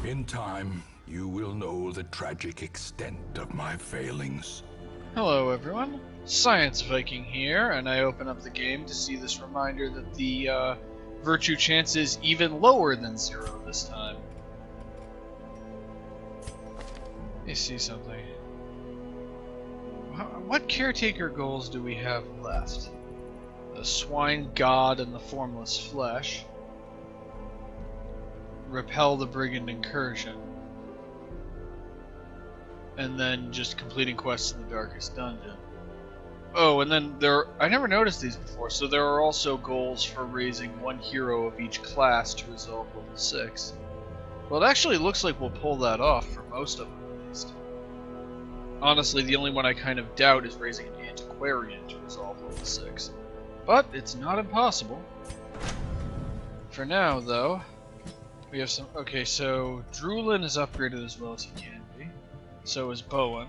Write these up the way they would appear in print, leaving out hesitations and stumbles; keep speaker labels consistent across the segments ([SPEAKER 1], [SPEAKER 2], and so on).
[SPEAKER 1] In time, you will know the tragic extent of my failings.
[SPEAKER 2] Hello everyone, Science Viking here, and I open up the game to see this reminder that the virtue chance is even lower than 0 this time. Let me see something. What caretaker goals do we have left? The Swine God and the Formless Flesh. Repel the Brigand Incursion. And then just completing quests in the Darkest Dungeon. Oh, and then I never noticed these before, so there are also goals for raising one hero of each class to resolve level 6. Well, it actually looks like we'll pull that off for most of them, at least. Honestly, the only one I kind of doubt is raising an Antiquarian to resolve level 6. But it's not impossible. For now, though, we have some... Okay, so Drulin is upgraded as well as he can be. So is Bowen.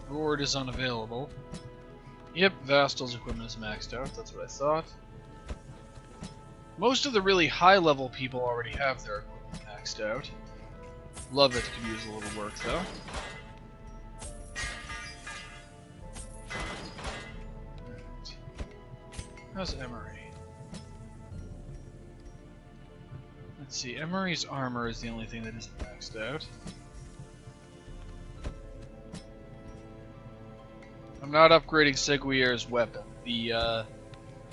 [SPEAKER 2] Gord is unavailable. Yep, Vastal's equipment is maxed out, that's what I thought. Most of the really high-level people already have their equipment maxed out. Lovett could use a little work, though. Right. How's Emery? Let's see, Emery's armor is the only thing that isn't maxed out. I'm not upgrading Seguier's weapon. The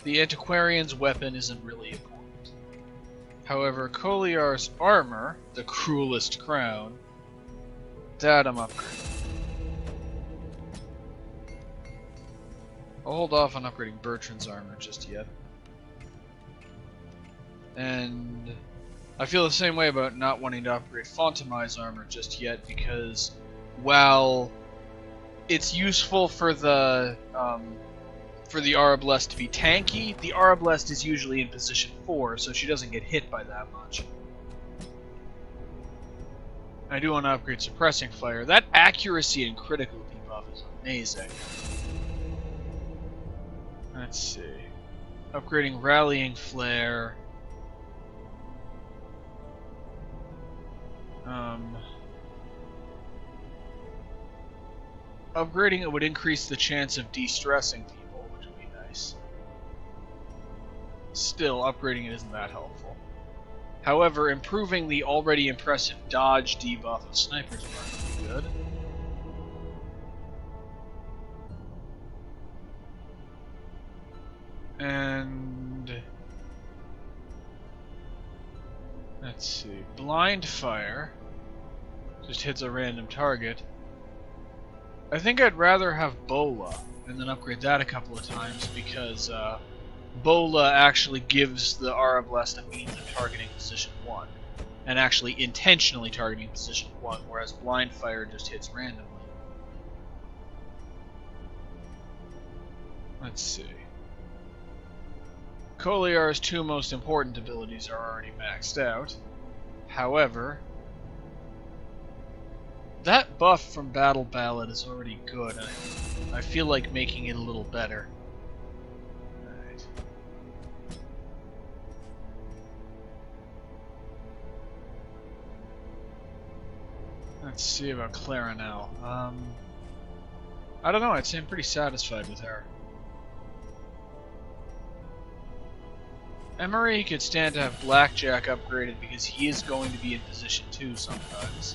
[SPEAKER 2] Antiquarian's weapon isn't really important. However, Koliar's armor, the cruelest crown, that I'm upgrading. I'll hold off on upgrading Bertrand's armor just yet. And I feel the same way about not wanting to upgrade Fontamai's armor just yet, because while it's useful for the Arablest to be tanky, the Arablest is usually in position 4, so she doesn't get hit by that much. I do want to upgrade Suppressing Fire. That accuracy and critical debuff is amazing. Let's see. Upgrading Rallying Flare. Upgrading it would increase the chance of de-stressing people, which would be nice. Still, upgrading it isn't that helpful. However, improving the already impressive dodge debuff of Sniper's Mark would be good. And let's see, Blind Fire just hits a random target. I think I'd rather have Bola and then upgrade that a couple of times, because Bola actually gives the Arablest a means of targeting position 1, and actually intentionally targeting position 1, whereas Blind Fire just hits randomly. Let's see. Koliar's 2 most important abilities are already maxed out. However, that buff from Battle Ballad is already good, and I feel like making it a little better. Alright. Let's see about Clara now. I don't know, I'd say I'm pretty satisfied with her. Emery could stand to have Blackjack upgraded because he is going to be in position 2 sometimes.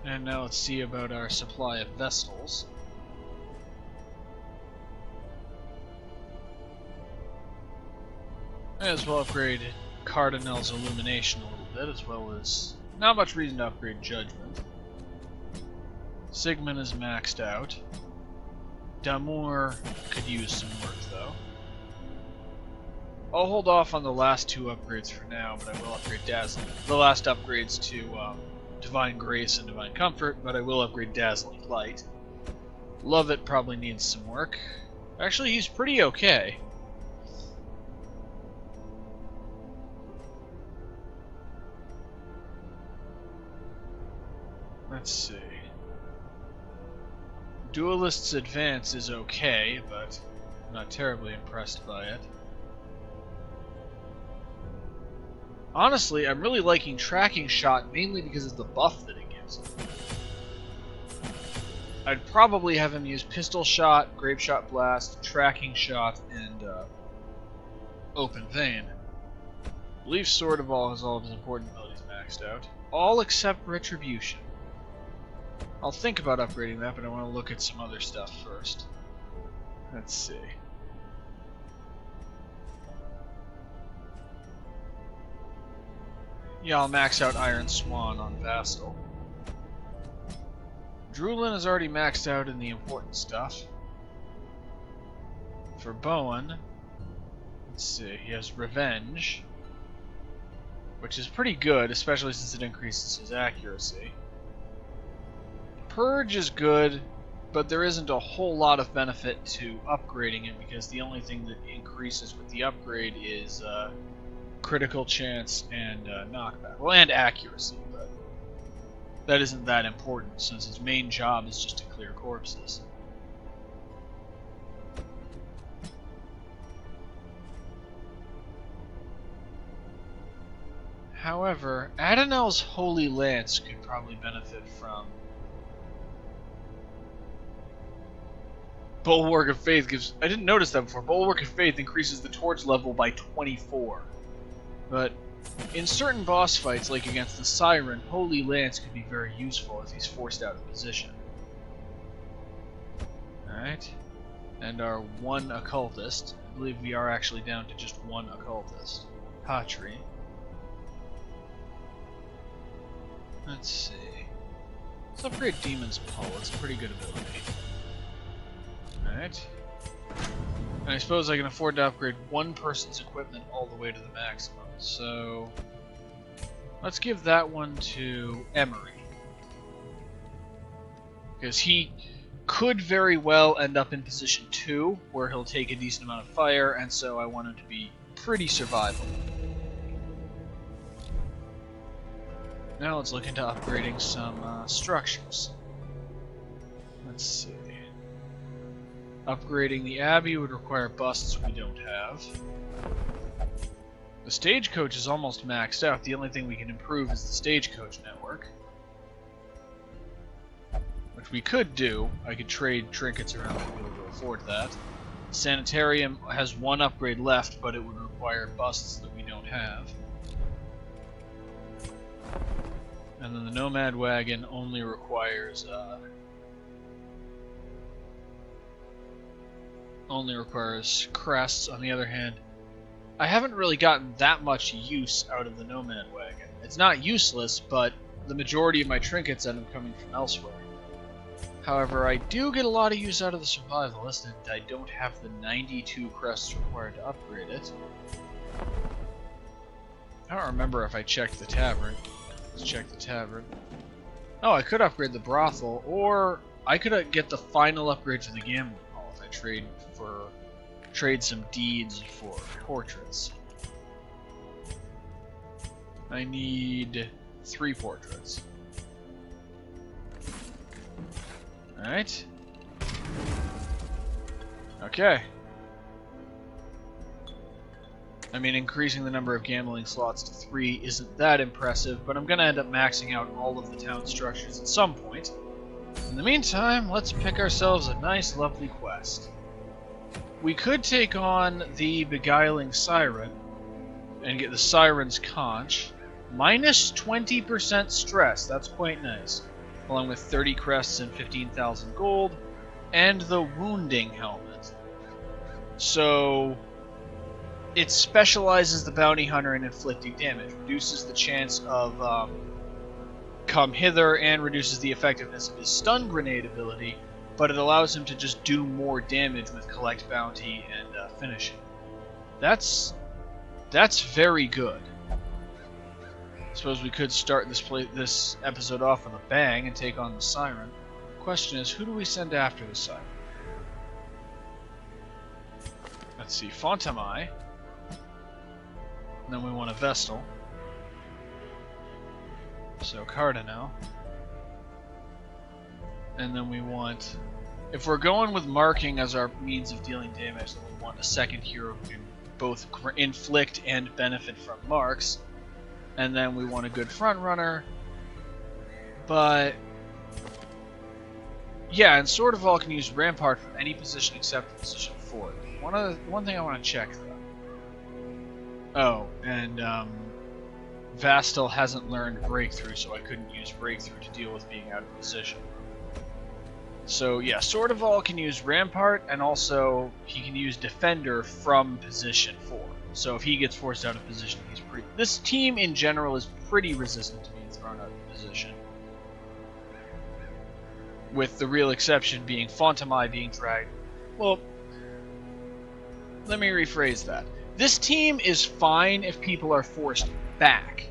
[SPEAKER 2] And now let's see about our supply of Vestals. May as well upgrade Cardinal's Illumination a little bit, as well as not much reason to upgrade Judgment. Sigmund is maxed out. Damour could use some work, though. I'll hold off on the last 2 upgrades for now, but I will upgrade Dazzling. The last upgrades to Divine Grace and Divine Comfort, but I will upgrade Dazzling Light. Lovett probably needs some work. Actually, he's pretty okay. Let's see. Duelist's Advance is okay, but I'm not terribly impressed by it. Honestly, I'm really liking Tracking Shot mainly because of the buff that it gives. I'd probably have him use Pistol Shot, Grape Shot Blast, Tracking Shot, and Open Vein. I believe Sword of All has all of his important abilities maxed out. All except Retribution. I'll think about upgrading that, but I want to look at some other stuff first. Let's see. Yeah, I'll max out Iron Swan on Vastal. Drulin is already maxed out in the important stuff. For Bowen, let's see, he has Revenge, which is pretty good, especially since it increases his accuracy. Purge is good, but there isn't a whole lot of benefit to upgrading it because the only thing that increases with the upgrade is critical chance and knockback. Well, and accuracy, but that isn't that important since his main job is just to clear corpses. However, Adonel's Holy Lance could probably benefit from... Bulwark of Faith gives... I didn't notice that before. Bulwark of Faith increases the torch level by 24. But in certain boss fights, like against the Siren, Holy Lance could be very useful if he's forced out of position. Alright. And our one occultist. I believe we are actually down to just one occultist. Patri. Let's see. Let's upgrade Demon's Pull. It's a pretty good ability. Alright. And I suppose I can afford to upgrade one person's equipment all the way to the maximum. So let's give that one to Emery. Because he could very well end up in position 2, where he'll take a decent amount of fire, and so I want him to be pretty survivable. Now let's look into upgrading some structures. Let's see. Upgrading the Abbey would require busts we don't have. The Stagecoach is almost maxed out. The only thing we can improve is the Stagecoach network. Which we could do. I could trade trinkets around to be able to afford that. Sanitarium has one upgrade left, but it would require busts that we don't have. And then the Nomad Wagon only requires crests. On the other hand, I haven't really gotten that much use out of the Nomad Wagon. It's not useless, but the majority of my trinkets end up coming from elsewhere. However, I do get a lot of use out of the Survivalist, and I don't have the 92 crests required to upgrade it. I don't remember if I checked the tavern. Let's check the tavern. Oh, I could upgrade the brothel, or I could get the final upgrade to the gambling hall if I trade some deeds for portraits. I need 3 portraits. Alright. Okay. I mean, increasing the number of gambling slots to 3 isn't that impressive, but I'm going to end up maxing out all of the town structures at some point. In the meantime, let's pick ourselves a nice, lovely quest. We could take on the Beguiling Siren and get the Siren's Conch. Minus 20% stress, that's quite nice. Along with 30 crests and 15,000 gold, and the Wounding Helmet. So it specializes the bounty hunter in inflicting damage, reduces the chance of come hither, and reduces the effectiveness of his stun grenade ability, but it allows him to just do more damage with collect bounty and finishing. That's very good. I suppose we could start this episode off with a bang and take on the Siren. Question is, who do we send after the Siren? Let's see, Fontamai. And then we want a Vestal. So Cardinal. And then we want... If we're going with marking as our means of dealing damage, then we want a second hero who can both inflict and benefit from marks. And then we want a good front runner. But yeah, and Sword of All can use Rampart from any position except position 4. One thing I want to check though. Oh, and Vastal hasn't learned Breakthrough, so I couldn't use Breakthrough to deal with being out of position. So yeah, Sword of All can use Rampart, and also he can use Defender from position 4. So if he gets forced out of position, he's pretty... This team in general is pretty resistant to being thrown out of position. With the real exception being Fontamai being dragged. Well, let me rephrase that. This team is fine if people are forced back.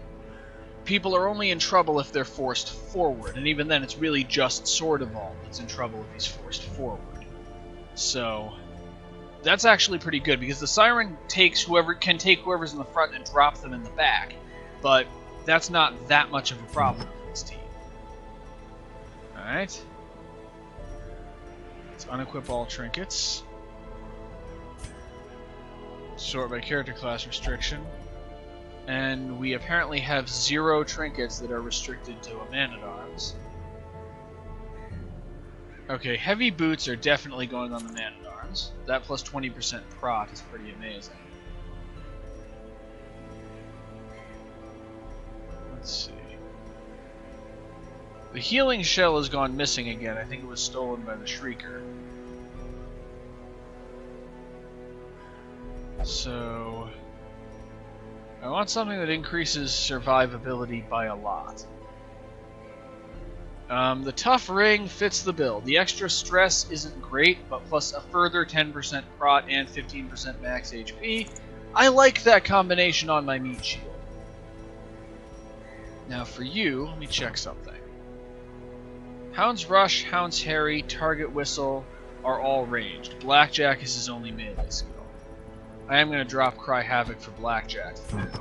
[SPEAKER 2] People are only in trouble if they're forced forward, and even then it's really just Sword of All that's in trouble if he's forced forward. So that's actually pretty good, because the Siren can take whoever's in the front and drop them in the back, but that's not that much of a problem for this team. Alright. Let's unequip all trinkets. Sort by character class restriction. And we apparently have 0 trinkets that are restricted to a Man-at-Arms. Okay, heavy boots are definitely going on the Man-at-Arms. That plus 20% prot is pretty amazing. Let's see. The healing shell has gone missing again. I think it was stolen by the Shrieker. So I want something that increases survivability by a lot. The tough ring fits the bill. The extra stress isn't great, but plus a further 10% prot and 15% max HP. I like that combination on my meat shield. Now for you, let me check something. Hound's Rush, Hound's Harry, Target Whistle are all ranged. Blackjack is his only melee skill. I am going to drop Cry Havoc for Blackjack. Alright,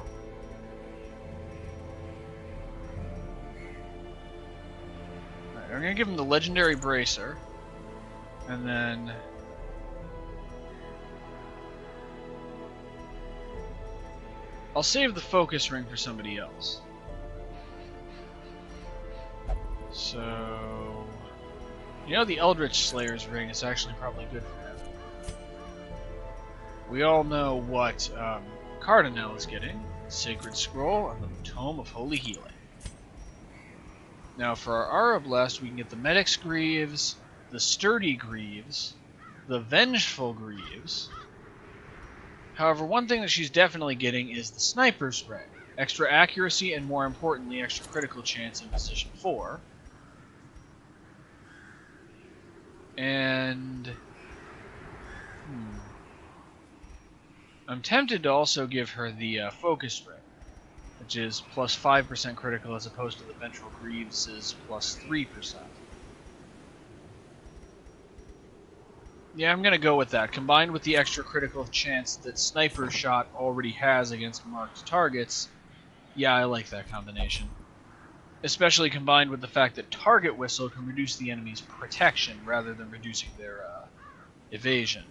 [SPEAKER 2] I'm going to give him the Legendary Bracer. And then I'll save the Focus Ring for somebody else. So, you know, the Eldritch Slayer's Ring is actually probably good for him. We all know what Cardinal is getting. Sacred Scroll and the Tome of Holy Healing. Now for our Aurablast, we can get the Medic's Greaves, the Sturdy Greaves, the Vengeful Greaves. However, one thing that she's definitely getting is the Sniper's Ring. Extra accuracy and, more importantly, extra critical chance in position 4. And I'm tempted to also give her the Focus Ring, which is plus 5% critical as opposed to the Vengeful Greaves' plus 3%. Yeah, I'm going to go with that. Combined with the extra critical chance that Sniper Shot already has against marked targets, yeah, I like that combination. Especially combined with the fact that Target Whistle can reduce the enemy's protection rather than reducing their evasion.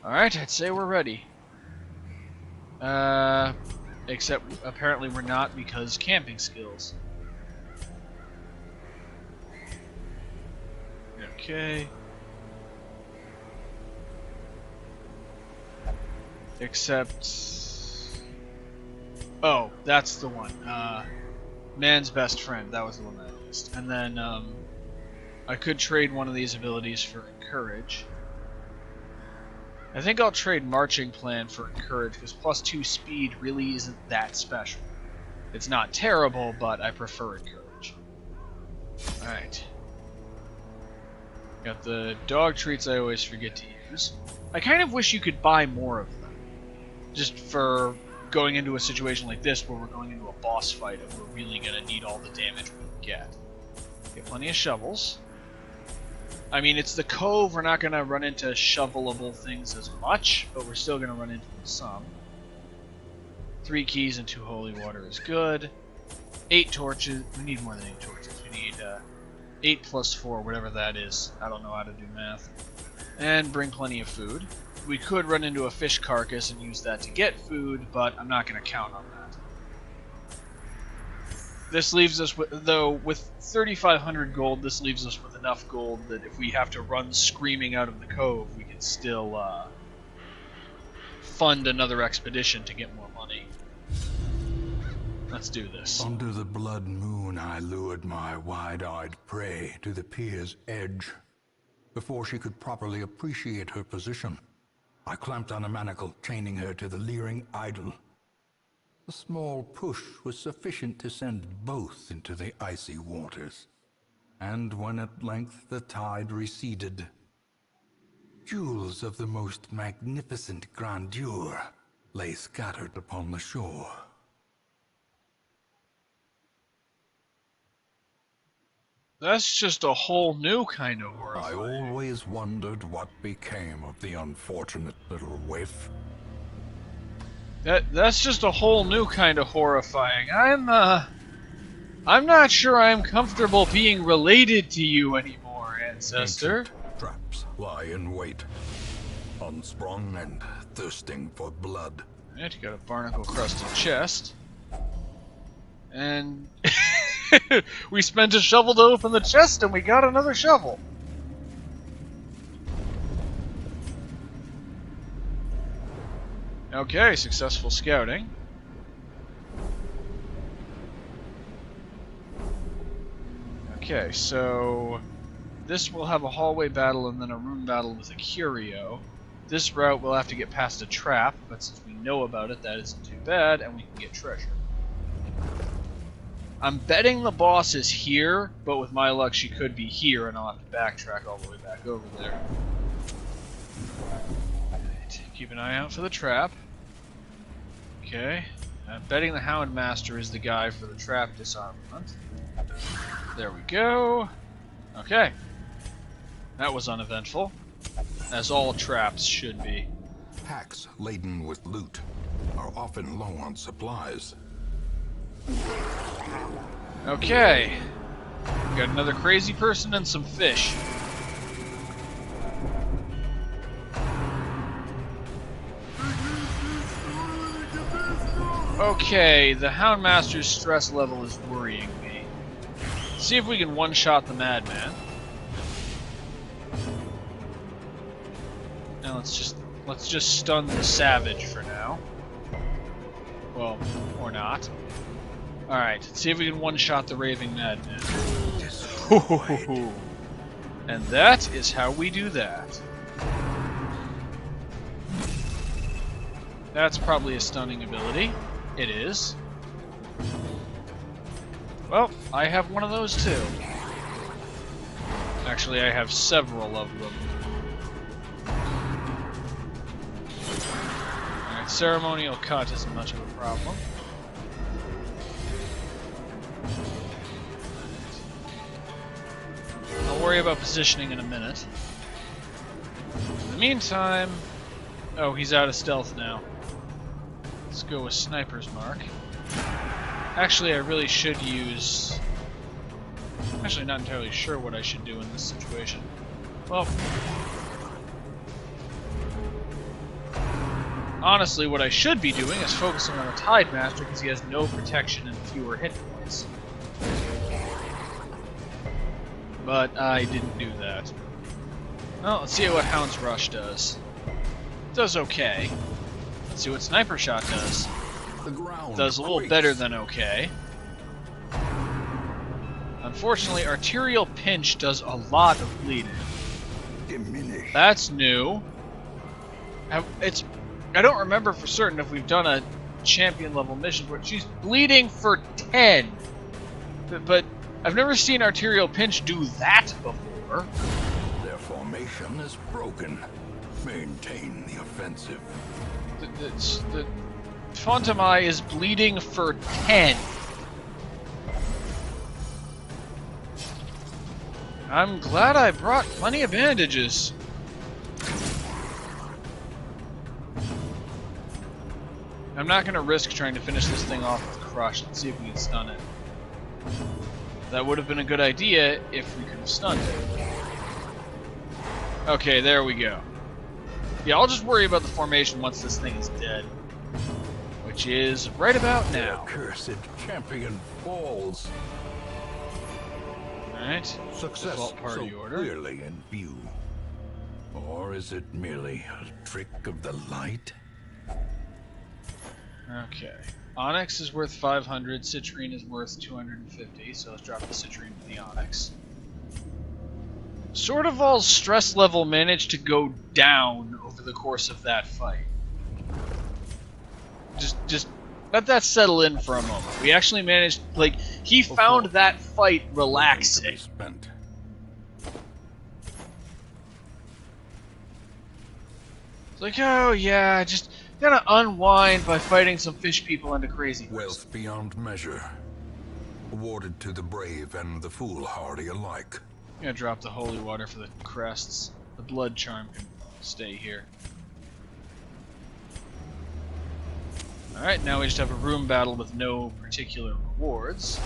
[SPEAKER 2] Alright, I'd say we're ready. Except apparently we're not, because camping skills. Okay. Except... oh, that's the one. Man's Best Friend, that was the one that I missed. And then, I could trade one of these abilities for Encourage. I think I'll trade Marching Plan for Encourage, because plus 2 speed really isn't that special. It's not terrible, but I prefer Encourage. Alright. Got the dog treats I always forget to use. I kind of wish you could buy more of them. Just for going into a situation like this, where we're going into a boss fight and we're really going to need all the damage we can get. Get plenty of shovels. I mean, it's the Cove, we're not going to run into shovelable things as much, but we're still going to run into them some. 3 keys and 2 holy water is good. 8 torches. We need more than 8 torches. We need 8 plus 4, whatever that is. I don't know how to do math. And bring plenty of food. We could run into a fish carcass and use that to get food, but I'm not going to count on that. This leaves us with, though, with 3,500 gold, this leaves us with enough gold that if we have to run screaming out of the cove, we can still fund another expedition to get more money. Let's do this.
[SPEAKER 1] Under the blood moon, I lured my wide-eyed prey to the pier's edge. Before she could properly appreciate her position, I clamped on a manacle, chaining her to the leering idol. A small push was sufficient to send both into the icy waters. And when at length the tide receded, jewels of the most magnificent grandeur lay scattered upon the shore.
[SPEAKER 2] That's just a whole new kind of horrifying.
[SPEAKER 1] I always wondered what became of the unfortunate little waif.
[SPEAKER 2] That's just a whole new kind of horrifying. I'm not sure I'm comfortable being related to you anymore, ancestor.
[SPEAKER 1] Ancient traps lie in wait, unsprung and thirsting for blood.
[SPEAKER 2] And you got a barnacle-crusted chest. And we spent a shovel to open the chest, and we got another shovel. Okay, successful scouting. Okay, so this will have a hallway battle and then a room battle with a curio. This route we'll have to get past a trap, but since we know about it, that isn't too bad, and we can get treasure. I'm betting the boss is here, but with my luck she could be here and I'll have to backtrack all the way back over there. Right, keep an eye out for the trap. Okay, I'm betting the Houndmaster is the guy for the trap disarmament. There we go. Okay. That was uneventful. As all traps should be.
[SPEAKER 1] Packs laden with loot are often low on supplies.
[SPEAKER 2] Okay. We got another crazy person and some fish. Okay, the Houndmaster's stress level is worrying me. See if we can one-shot the madman. Now let's just stun the savage for now. Well, or not. Alright, let's see if we can one-shot the raving madman. And that is how we do that. That's probably a stunning ability. It is. Well, I have one of those too. Actually, I have several of them. Alright, ceremonial cut isn't much of a problem. I'll worry about positioning in a minute. In the meantime... Oh, he's out of stealth now. Let's go with Sniper's Mark. Actually, I really should use... I'm actually not entirely sure what I should do in this situation. Well... Honestly, what I should be doing is focusing on the Tidemaster because he has no protection and fewer hit points. But I didn't do that. Well, let's see what Hound's Rush does. It does okay. Let's see what Sniper Shot does.
[SPEAKER 1] The ground
[SPEAKER 2] Does a little better than okay. Unfortunately, Arterial Pinch does a lot of bleeding.
[SPEAKER 1] Diminish.
[SPEAKER 2] That's new. I don't remember for certain if we've done a champion level mission where she's bleeding for 10. But I've never seen Arterial Pinch do that before.
[SPEAKER 1] Their formation is broken. Maintain the offensive.
[SPEAKER 2] The Fontamai is bleeding for 10. I'm glad I brought plenty of bandages. I'm not going to risk trying to finish this thing off with Crush. Let's see if we can stun it. That would have been a good idea if we could have stunned it. Okay, there we go. Yeah, I'll just worry about the formation once this thing is dead. which is right about now.
[SPEAKER 1] The cursed champion falls.
[SPEAKER 2] Alright.
[SPEAKER 1] Success
[SPEAKER 2] Default party
[SPEAKER 1] so
[SPEAKER 2] order.
[SPEAKER 1] clearly in view. Or is it merely a trick of the light?
[SPEAKER 2] Okay. Onyx is worth 500, Citrine is worth 250, so let's drop the Citrine to the Onyx. Sortival's stress level managed to go down over the course of that fight. Just let that settle in for a moment. We actually managed, like, he found that fight relaxing.
[SPEAKER 1] Spent.
[SPEAKER 2] It's like, oh yeah, just gotta unwind by fighting some fish people into crazy.
[SPEAKER 1] Wealth beyond measure, awarded to the brave and the foolhardy alike.
[SPEAKER 2] I'm gonna drop the holy water for the crests. The blood charm can stay here. Alright, now we just have a room battle with no particular rewards.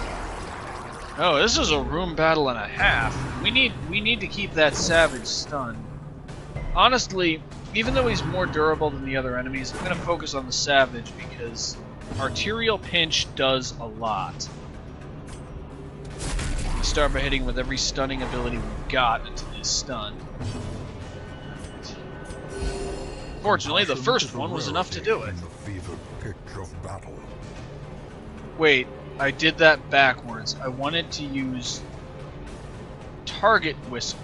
[SPEAKER 2] Oh, this is a room battle and a half. We need to keep that savage stunned. Honestly, even though he's more durable than the other enemies, I'm gonna focus on the savage because arterial pinch does a lot. We start by hitting with every stunning ability we've got until he's stunned. Fortunately, the first one was enough to do it. Wait, I did that backwards. I wanted to use Target Whistle.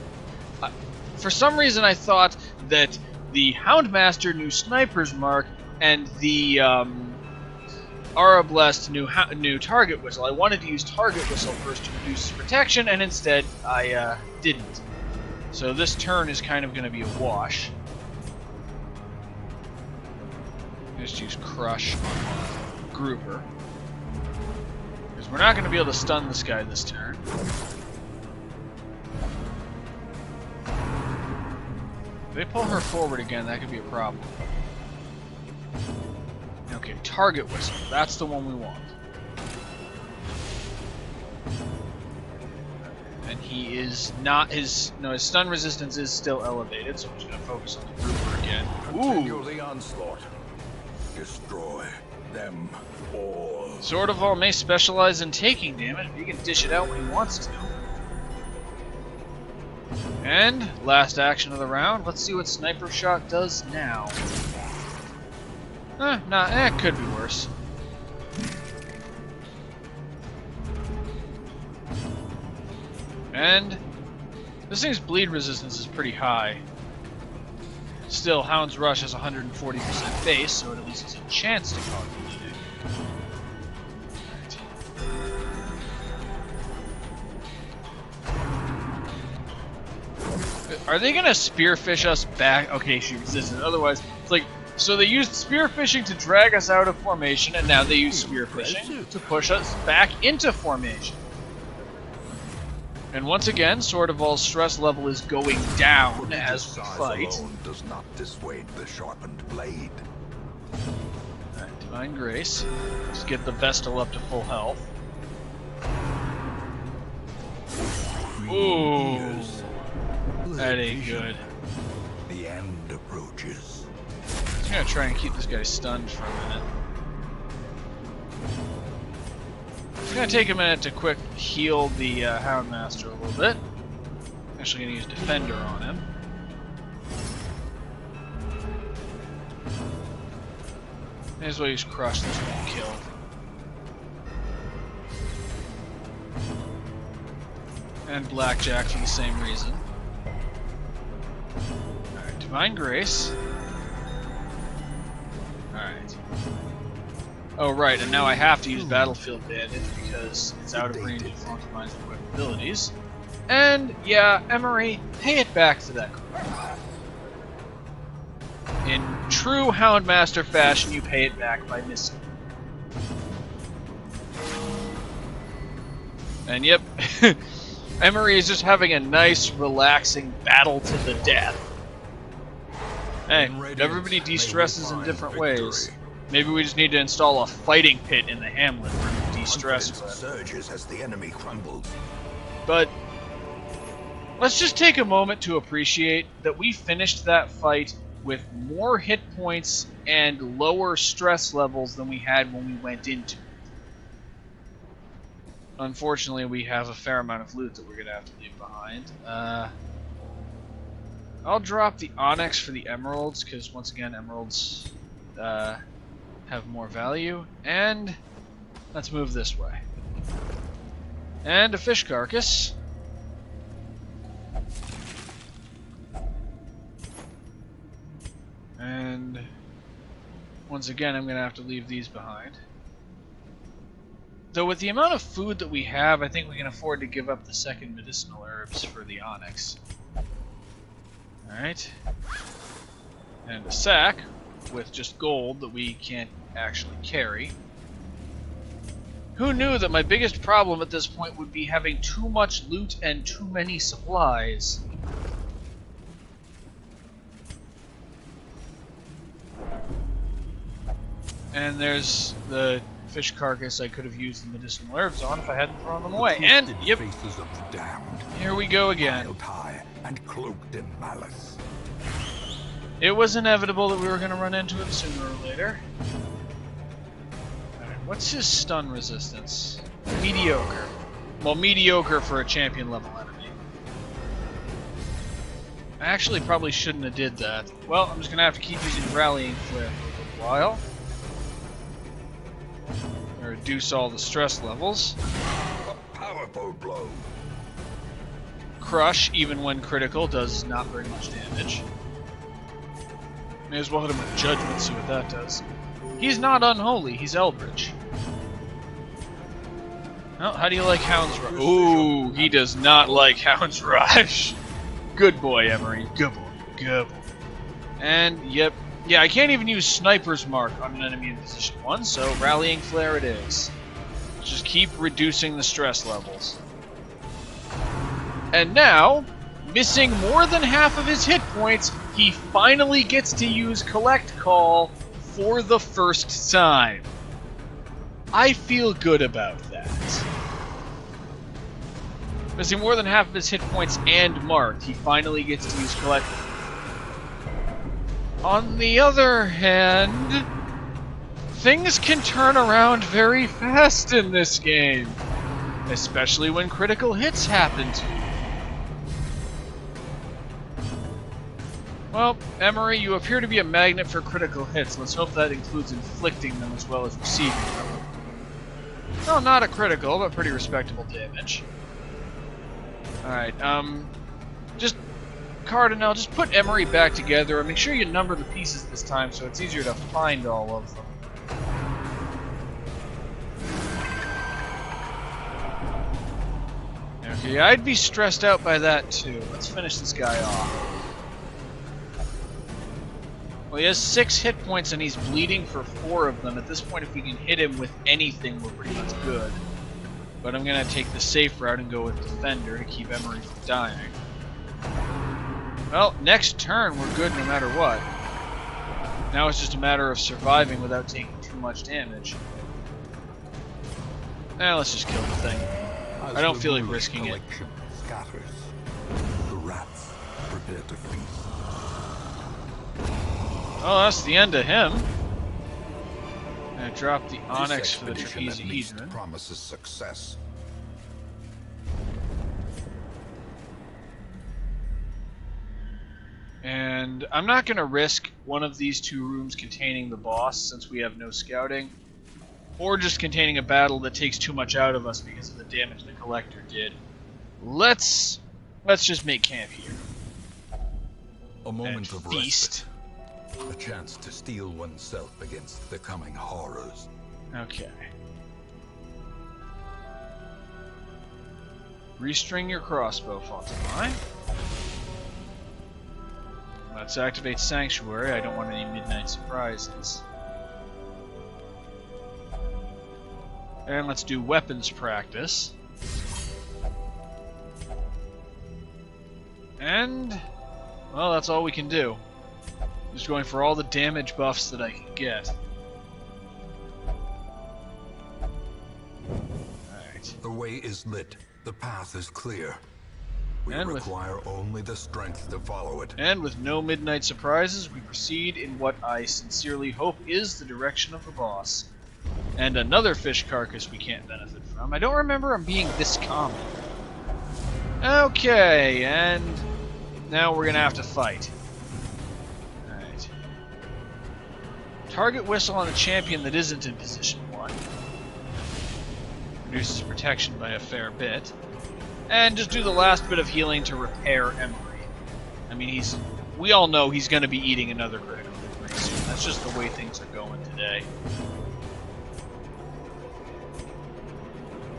[SPEAKER 2] For some reason I thought that the Houndmaster knew Sniper's Mark and the Arablest knew Target Whistle. I wanted to use Target Whistle first to reduce protection, and instead I didn't. So this turn is kind of going to be a wash. Just use Crush on Grouper. Because we're not going to be able to stun this guy this turn. If they pull her forward again, that could be a problem. Okay, Target Whistle. That's the one we want. And he is not his stun resistance is still elevated, so we're just gonna focus on the Grouper again.
[SPEAKER 1] Continue the onslaught. Destroy them all.
[SPEAKER 2] Sortival may specialize in taking damage, but he can dish it out when he wants to. And last action of the round. Let's see what Sniper Shot does now. It could be worse. And this thing's bleed resistance is pretty high. Still, Hound's Rush has 140% base, so it at least has a chance to cause bleeding. Right. Are they gonna spearfish us back? Okay, she resisted. Otherwise, it's like, so they used spearfishing to drag us out of formation, and now they use spearfishing to push us back into formation. And once again, Sortival's stress level is going down as we fight.
[SPEAKER 1] Alone does not dissuade the sharpened blade.
[SPEAKER 2] Alright, Divine Grace. Let's get the Vestal up to full health. Ooh, that ain't good.
[SPEAKER 1] The end approaches.
[SPEAKER 2] I'm gonna try and keep this guy stunned for a minute. It's gonna take a minute to quick heal the Houndmaster a little bit. Actually gonna use Defender on him. May as well use Crush, this won't kill. And Blackjack for the same reason. Alright, Divine Grace. Alright. Oh right, and now I have to use Battlefield Bandage because it's out of range of Fontain's equipped abilities. And yeah, Emery, pay it back to that crew. In true Houndmaster fashion, you pay it back by missing. And yep, Emery is just having a nice, relaxing battle to the death. Hey, everybody de-stresses in different ways. Maybe we just need to install a fighting pit in the hamlet for de-stress.
[SPEAKER 1] Surges as the enemy crumbles.
[SPEAKER 2] But let's just take a moment to appreciate that we finished that fight with more hit points and lower stress levels than we had when we went into it. Unfortunately, we have a fair amount of loot that we're going to have to leave behind. I'll drop the onyx for the emeralds, because once again, emeralds have more value. And let's move this way. And a fish carcass. And once again, I'm going to have to leave these behind. Though with the amount of food that we have, I think we can afford to give up the second medicinal herbs for the onyx. Alright. And a sack with just gold that we can't actually carry. Who knew that my biggest problem at this point would be having too much loot and too many supplies? And there's the fish carcass I could have used the medicinal herbs on if I hadn't thrown them away. And, yep,
[SPEAKER 1] faces of the damned,
[SPEAKER 2] here we go again.
[SPEAKER 1] piled high and cloaked in malice.
[SPEAKER 2] It was inevitable that we were going to run into it sooner or later. Alright, what's his stun resistance? Mediocre. Well, mediocre for a champion level enemy. I actually probably shouldn't have did that. Well, I'm just going to have to keep using Rallying Flare for a while. Reduce all the stress levels.
[SPEAKER 1] A powerful blow.
[SPEAKER 2] Crush, even when critical, does not very much damage. May as well hit him with Judgment, see what that does. He's not unholy, he's Eldritch. Well, how do you like Hound's Rush? Ooh, he does not like Hound's Rush. Good boy, Emery. Good boy. Good boy. And, yep. Yeah, I can't even use Sniper's Mark on an enemy in position 1, so Rallying Flare it is. Just keep reducing the stress levels. And now, missing more than half of his hit points, he finally gets to use Collect Call for the first time. I feel good about that. Missing more than half of his hit points and marked, he finally gets to use Collect Call. On the other hand, things can turn around very fast in this game, especially when critical hits happen to you. Well, Emery, you appear to be a magnet for critical hits. Let's hope that includes inflicting them as well as receiving them. No, not a critical, but pretty respectable damage. Alright, Cardinal, just put Emery back together and make sure you number the pieces this time so it's easier to find all of them. Okay, I'd be stressed out by that too. Let's finish this guy off. Well, he has 6 hit points and he's bleeding for 4 of them. At this point, if we can hit him with anything, we're pretty much good. But I'm going to take the safe route and go with Defender to keep Emery from dying. Well, next turn we're good no matter what. Now it's just a matter of surviving without taking too much damage. Let's just kill the thing. I don't feel like risking it.
[SPEAKER 1] Scatters. The rats prepare to feast.
[SPEAKER 2] Oh, that's the end of him. I dropped the Onyx for the Trapezohedron.
[SPEAKER 1] Promises success.
[SPEAKER 2] And I'm not going to risk one of these 2 rooms containing the boss since we have no scouting, or just containing a battle that takes too much out of us because of the damage the Collector did. Let's just make camp here.
[SPEAKER 1] A moment of
[SPEAKER 2] feast.
[SPEAKER 1] respite. A chance to steel oneself against the coming horrors.
[SPEAKER 2] Okay. Restring your crossbow, Fatima. Let's activate Sanctuary. I don't want any midnight surprises. And let's do weapons practice. And, well, that's all we can do. Just going for all the damage buffs that I can get. Alright.
[SPEAKER 1] The way is lit. The path is clear. We require only the strength to follow it.
[SPEAKER 2] And with no midnight surprises, we proceed in what I sincerely hope is the direction of the boss. And another fish carcass we can't benefit from. I don't remember him being this common. Okay, and now we're gonna have to fight. Alright. Target whistle on a champion that isn't in position 1. Reduces protection by a fair bit. And just do the last bit of healing to repair Emery. I mean, we all know he's gonna be eating another critical pretty soon. That's just the way things are going today.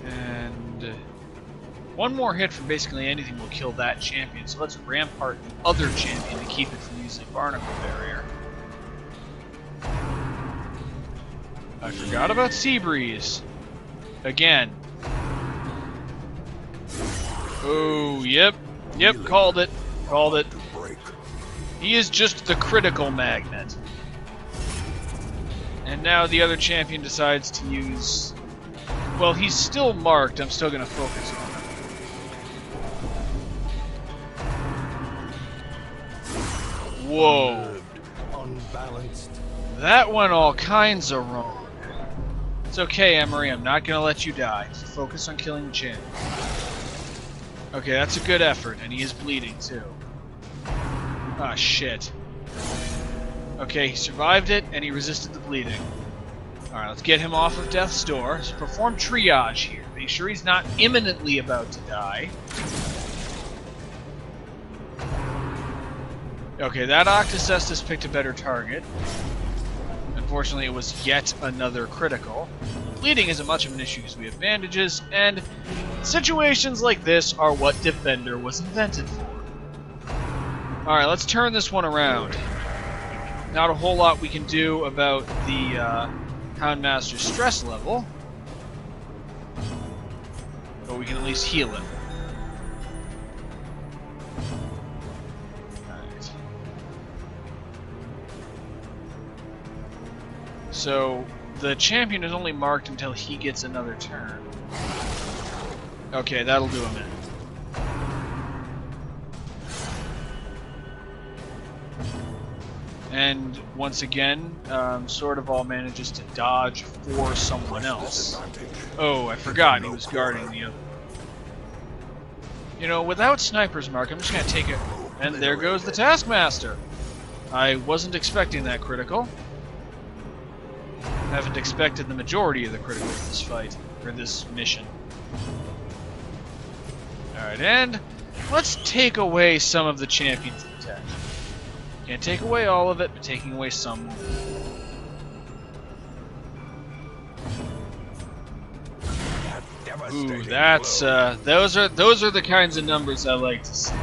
[SPEAKER 2] And one more hit from basically anything will kill that champion, so let's rampart the other champion to keep it from using Barnacle Barrier. I forgot about Seabreeze. Again. Oh, yep, called it. He is just the critical magnet. And now the other champion decides to use... Well, he's still marked. I'm still going to focus on him. Whoa.
[SPEAKER 3] Unbalanced.
[SPEAKER 2] That went all kinds of wrong. It's okay, Emery. I'm not going to let you die. Just focus on killing the champion. Okay, that's a good effort, and he is bleeding, too. Ah, shit. Okay, he survived it, and he resisted the bleeding. Alright, let's get him off of Death's Door. Let's perform triage here. Make sure he's not imminently about to die. Okay, that Octocestus picked a better target. Unfortunately, it was yet another critical. Bleeding isn't much of an issue because we have bandages, and situations like this are what Defender was invented for. Alright, let's turn this one around. Not a whole lot we can do about the Houndmaster's stress level, but we can at least heal it. Alright. So, the champion is only marked until he gets another turn. Okay, that'll do him in. And once again, Sordaval manages to dodge for someone else. Oh, I forgot he was guarding the other. You know, without Sniper's Mark, I'm just going to take it. And there goes the Taskmaster. I wasn't expecting that critical. Haven't expected the majority of the critical in this fight, or this mission. Alright, and let's take away some of the champion's protection. Can't take away all of it, but taking away some. Ooh, that's those are the kinds of numbers I like to see.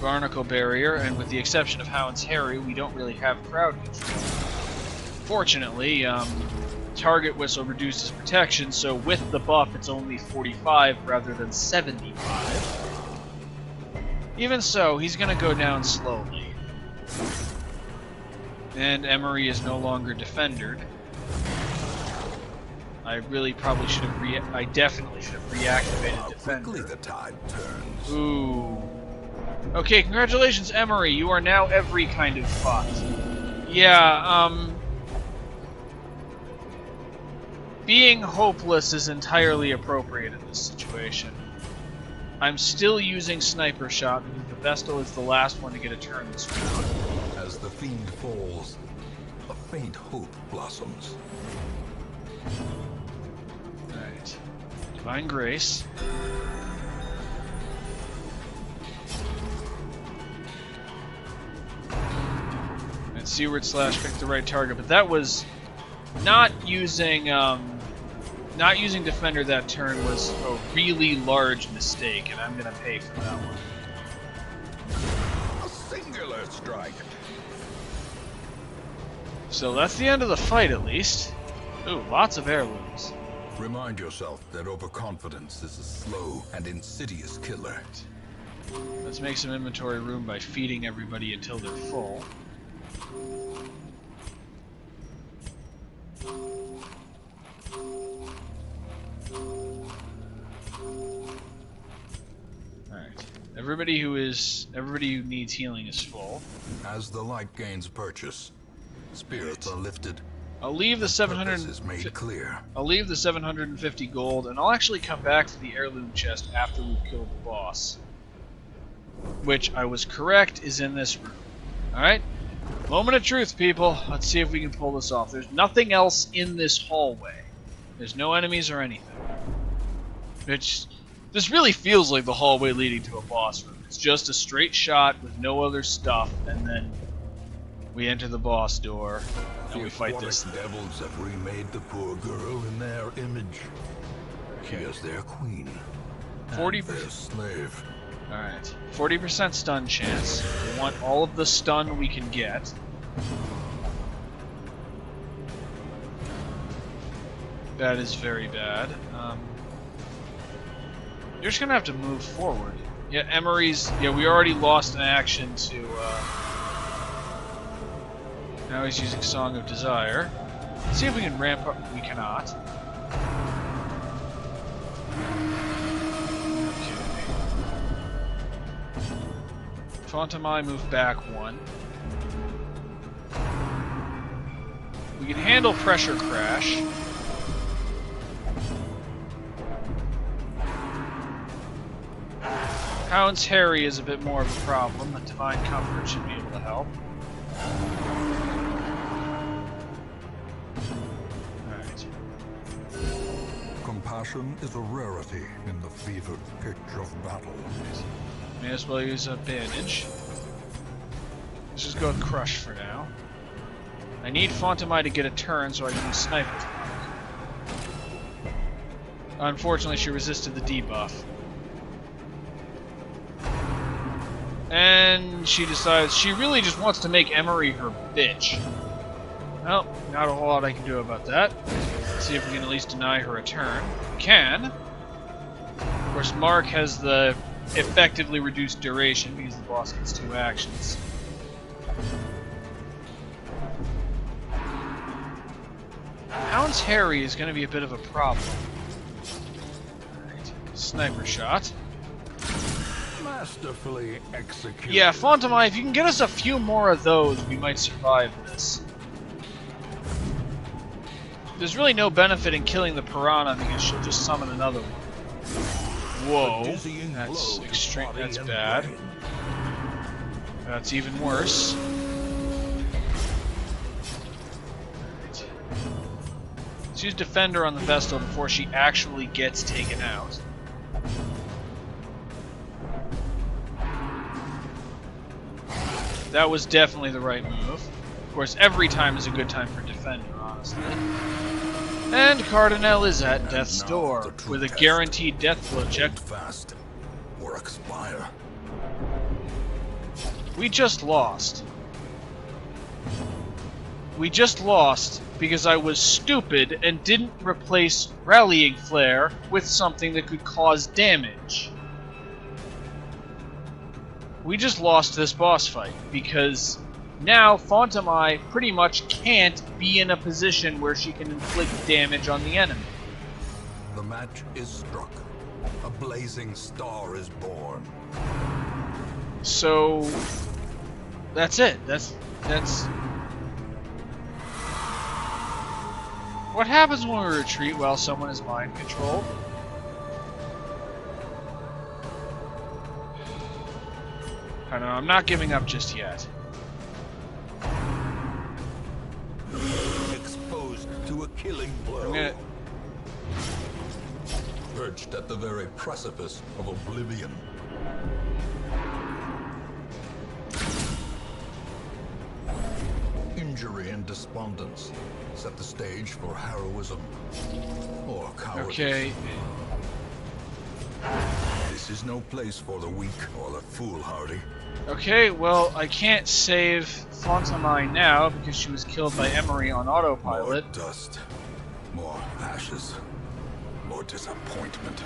[SPEAKER 2] Barnacle Barrier, and with the exception of Hound's Harry, we don't really have crowd control. Fortunately, Target Whistle reduces protection, so with the buff it's only 45 rather than 75. Even so, he's gonna go down slowly. And Emery is no longer defendered. I really probably should have I definitely should have reactivated Defender.
[SPEAKER 1] Quickly the tide turns.
[SPEAKER 2] Ooh. Okay, congratulations, Emery. You are now every kind of fucked. Yeah, being hopeless is entirely appropriate in this situation. I'm still using Sniper Shot because the Vestal is the last one to get a turn this round.
[SPEAKER 1] As the fiend falls, a faint hope blossoms.
[SPEAKER 2] Alright. Divine Grace. And Seaward Slash picked the right target, but that was not using Defender that turn was a really large mistake, and I'm gonna pay for that one.
[SPEAKER 1] A singular strike.
[SPEAKER 2] So that's the end of the fight, at least. Ooh, lots of heirlooms.
[SPEAKER 1] Remind yourself that overconfidence is a slow and insidious killer.
[SPEAKER 2] Let's make some inventory room by feeding everybody until they're full. Everybody who needs healing is full.
[SPEAKER 1] As the light gains purchase, spirits are lifted.
[SPEAKER 2] I'll leave the
[SPEAKER 1] and
[SPEAKER 2] 700.
[SPEAKER 1] purpose is made clear.
[SPEAKER 2] I'll leave the 750 gold, and I'll actually come back to the heirloom chest after we've killed the boss. Which I was correct is in this room. Alright? Moment of truth, people. Let's see if we can pull this off. There's nothing else in this hallway. There's no enemies or anything. This really feels like the hallway leading to a boss room. It's just a straight shot with no other stuff, and then we enter the boss door, and we fight this thing.
[SPEAKER 1] Devils have remade the poor girl in their image. She is their queen.
[SPEAKER 2] 40%.
[SPEAKER 1] Their slave.
[SPEAKER 2] Alright. 40% stun chance. We want all of the stun we can get. That is very bad. You're just gonna have to move forward. Yeah, Emery's... Yeah, we already lost an action to... Now he's using Song of Desire. Let's see if we can ramp up. We cannot. Okay. Fontamai, move back one. We can handle Pressure Crash. Hound's Harry is a bit more of a problem, but Divine Comfort should be able to help. Alright.
[SPEAKER 1] Compassion is a rarity in the fevered pitch of battle.
[SPEAKER 2] May as well use a bandage. Let's just go with Crush for now. I need Fontamai to get a turn so I can use Sniper's Mark. Unfortunately, she resisted the debuff. And she decides she really just wants to make Emery her bitch. Well, not a whole lot I can do about that. Let's see if we can at least deny her a turn. We can. Of course, Mark has the effectively reduced duration because the boss gets 2 actions. Hound's Harry is going to be a bit of a problem. Alright, sniper shot.
[SPEAKER 1] Masterfully executed.
[SPEAKER 2] Yeah, Fontamai, if you can get us a few more of those, we might survive this. There's really no benefit in killing the Piranha because she'll just summon another one. Whoa, that's extreme. That's bad. That's even worse. Let's use Defender on the Vestal before she actually gets taken out. That was definitely the right move. Of course, every time is a good time for Defender, honestly. And Cardinal is at death's door with a guaranteed death blow check.
[SPEAKER 1] Fast or expire.
[SPEAKER 2] We just lost. We just lost because I was stupid and didn't replace Rallying Flare with something that could cause damage. We just lost this boss fight because now Fontamai pretty much can't be in a position where she can inflict damage on the enemy.
[SPEAKER 1] The match is struck. A blazing star is born.
[SPEAKER 2] So that's it. That's what happens when we retreat while someone is mind controlled? I don't know, I'm not giving up just yet.
[SPEAKER 1] Exposed to a killing blow. Perched at the very precipice of oblivion. Injury and despondence set the stage for heroism or cowardice.
[SPEAKER 2] Okay.
[SPEAKER 1] This is no place for the weak or the foolhardy.
[SPEAKER 2] Okay, well, I can't save Fontamai now because she was killed by Emery on autopilot.
[SPEAKER 1] More dust, more ashes, more disappointment.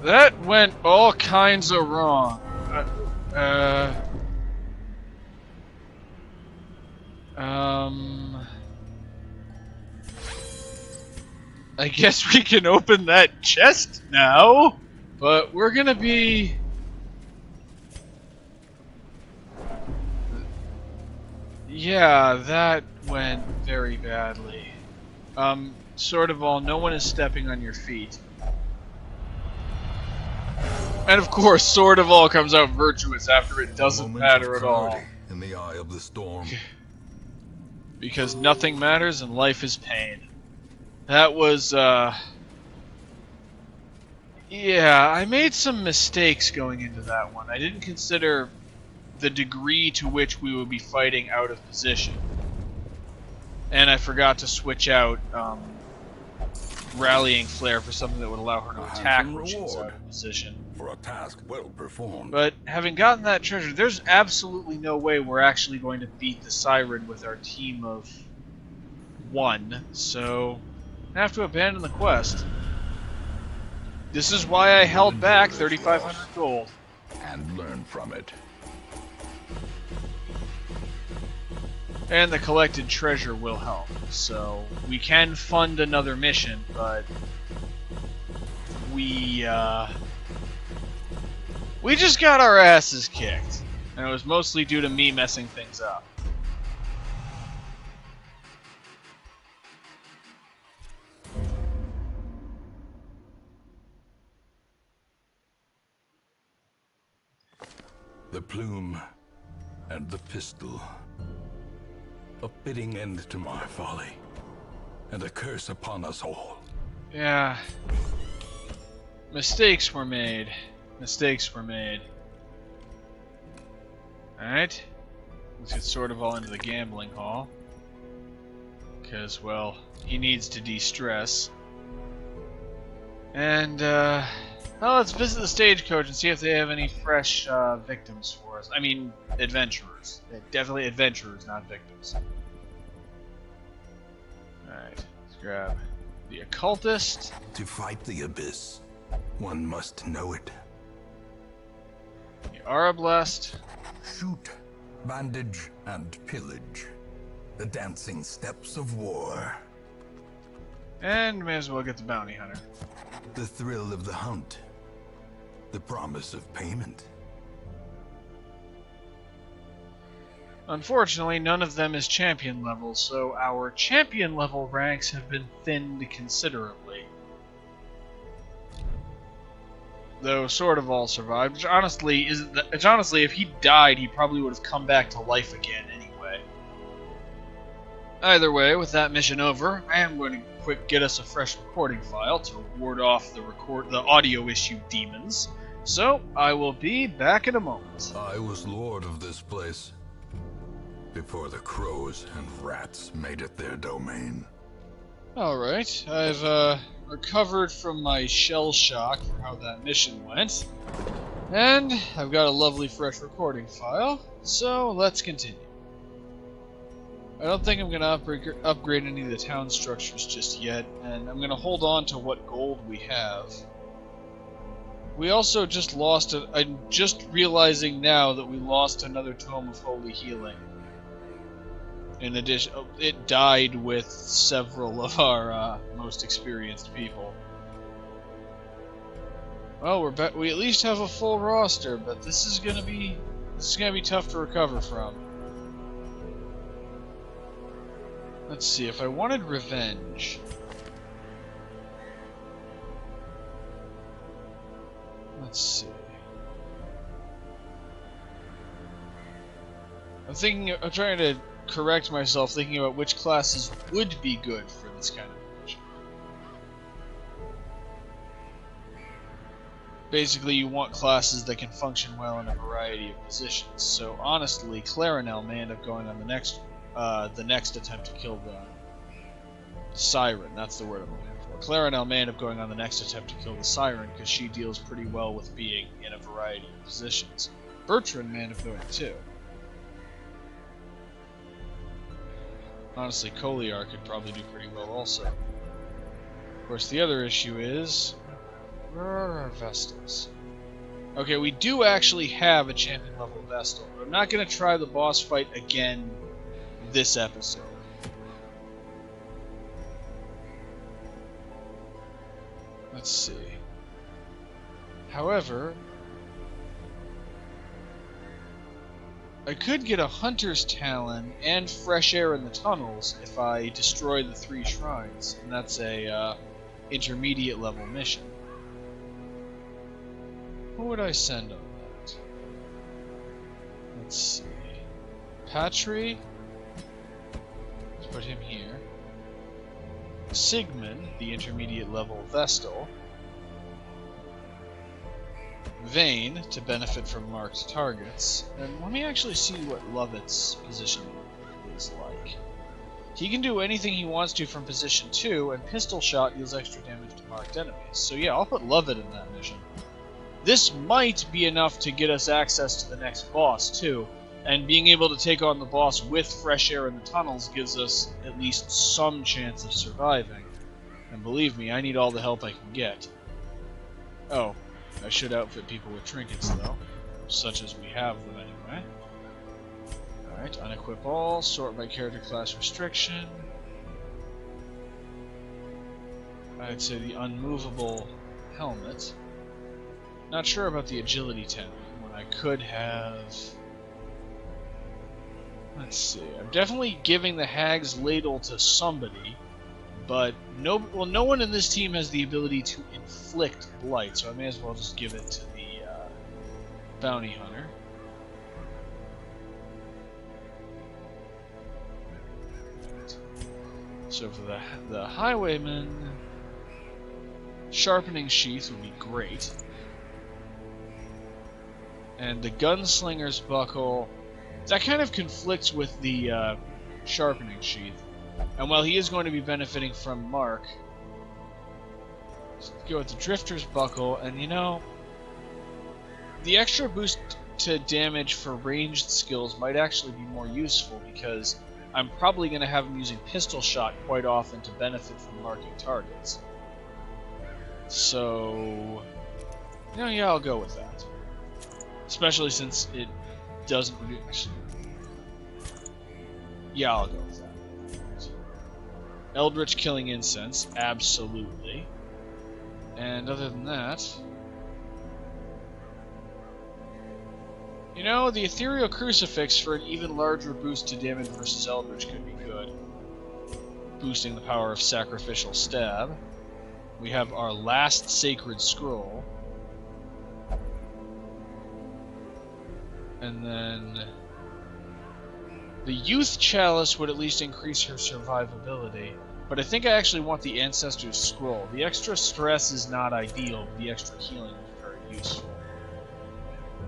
[SPEAKER 2] That went all kinds of wrong. I guess we can open that chest now. But we're gonna be... Yeah, that went very badly. Sort of all, no one is stepping on your feet. And of course, Sword of All comes out virtuous after it doesn't matter at all.
[SPEAKER 1] In the eye of the storm.
[SPEAKER 2] Because nothing matters and life is pain. That was, yeah, I made some mistakes going into that one. I didn't consider the degree to which we would be fighting out of position. And I forgot to switch out, Rallying Flare for something that would allow her to attack when she's out of position.
[SPEAKER 1] For a task well performed.
[SPEAKER 2] But having gotten that treasure, there's absolutely no way we're actually going to beat the Siren with our team of 1, so I have to abandon the quest. This is why I held back 3,500 gold.
[SPEAKER 1] And learn from it.
[SPEAKER 2] And the collected treasure will help. So we can fund another mission, but we just got our asses kicked. And it was mostly due to me messing things up.
[SPEAKER 1] The plume and the pistol. A fitting end to my folly, and a curse upon us all.
[SPEAKER 2] Yeah. Mistakes were made. Mistakes were made. Alright. Let's get Sword of All into the gambling hall. Because, well, he needs to de-stress. And, well, let's visit the stagecoach and see if they have any fresh victims for us. I mean, adventurers. Definitely adventurers, not victims. Alright, let's grab the occultist.
[SPEAKER 1] To fight the abyss, one must know it.
[SPEAKER 2] The Arablest.
[SPEAKER 1] Shoot, bandage, and pillage. The dancing steps of war.
[SPEAKER 2] And may as well get the Bounty Hunter.
[SPEAKER 1] The thrill of the hunt. The promise of payment.
[SPEAKER 2] Unfortunately, none of them is champion level, so our champion level ranks have been thinned considerably. Though Sword of All survived, which honestly isn't. Which honestly, if he died, he probably would have come back to life again anyway. Either way, with that mission over, I am going to quick get us a fresh recording file to ward off the audio issue demons. So I will be back in a moment.
[SPEAKER 1] I was lord of this place before the crows and rats made it their domain.
[SPEAKER 2] Alright, I've recovered from my shell shock for how that mission went. And I've got a lovely fresh recording file, so let's continue. I don't think I'm going to upgrade any of the town structures just yet, and I'm going to hold on to what gold we have. We also just lost I'm just realizing now that we lost another Tome of Holy Healing. In addition, it died with several of our most experienced people. Well, we at least have a full roster, but this is gonna be tough to recover from. Let's see, if I wanted revenge. Let's see. I'm trying to correct myself, thinking about which classes would be good for this kind of mission. Basically, you want classes that can function well in a variety of positions. So honestly, Clarinel may end up going on the next attempt to kill the Siren. That's the word I'm looking for. Clarinel may end up going on the next attempt to kill the Siren because she deals pretty well with being in a variety of positions. Bertrand may end up going too. Honestly, Koliar could probably do pretty well also. Of course, the other issue is... where are our Vestals? Okay, we do actually have a champion level Vestal, but I'm not going to try the boss fight again this episode. Let's see. However, I could get a Hunter's Talon and Fresh Air in the Tunnels if I destroy the 3 shrines, and that's a intermediate level mission. Who would I send on that? Let's see. Patry. Let's put him here. Sigmund, the intermediate level Vestal. Vayne, to benefit from marked targets. And let me actually see what Lovett's position is like. He can do anything he wants to from position 2, and Pistol Shot deals extra damage to marked enemies. So yeah, I'll put Lovett in that mission. This might be enough to get us access to the next boss, too. And being able to take on the boss with Fresh Air in the Tunnels gives us at least some chance of surviving. And believe me, I need all the help I can get. Oh, I should outfit people with trinkets, though. Such as we have them, anyway. Alright, unequip all, sort by character class restriction. I'd say the unmovable helmet. Not sure about the agility 10, when I could have... Let's see, I'm definitely giving the Hag's Ladle to somebody, but no one in this team has the ability to inflict blight, so I may as well just give it to the Bounty Hunter. So for the Highwayman, Sharpening Sheath would be great. And the Gunslinger's Buckle, that kind of conflicts with the Sharpening Sheath. And while he is going to be benefiting from Mark, let's go with the Drifter's Buckle, and you know, the extra boost to damage for ranged skills might actually be more useful, because I'm probably going to have him using Pistol Shot quite often to benefit from marking targets. So, you know, yeah, I'll go with that. Especially since it doesn't reduce. Yeah, I'll go with that. Eldritch Killing Incense, absolutely. And other than that, you know, the Ethereal Crucifix for an even larger boost to damage versus Eldritch could be good. Boosting the power of Sacrificial Stab. We have our last Sacred Scroll. And then the Youth Chalice would at least increase her survivability, but I think I actually want the Ancestor's Scroll. The extra stress is not ideal, but the extra healing is very useful.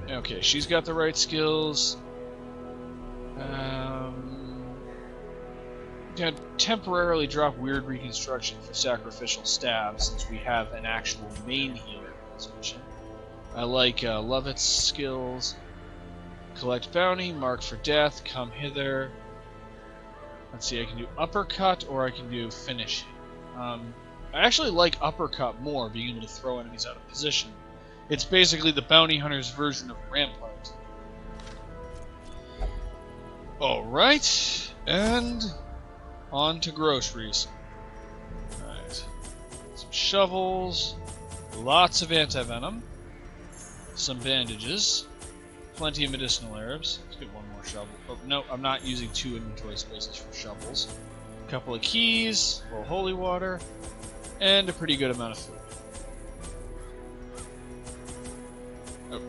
[SPEAKER 2] Okay, she's got the right skills. Gonna temporarily drop Weird Reconstruction for Sacrificial Stab, since we have an actual main healer in this mission. I like Lovett's skills. Collect Bounty, Mark for Death, Come Hither. Let's see, I can do Uppercut or I can do Finish. I actually like Uppercut more, being able to throw enemies out of position. It's basically the Bounty Hunter's version of Rampart. Alright, and on to groceries. Alright. Some shovels, lots of anti-venom, some bandages, plenty of medicinal herbs. Let's get one more shovel. Oh, no, I'm not using 2 inventory spaces for shovels. A couple of keys, a little holy water, and a pretty good amount of food. Oh,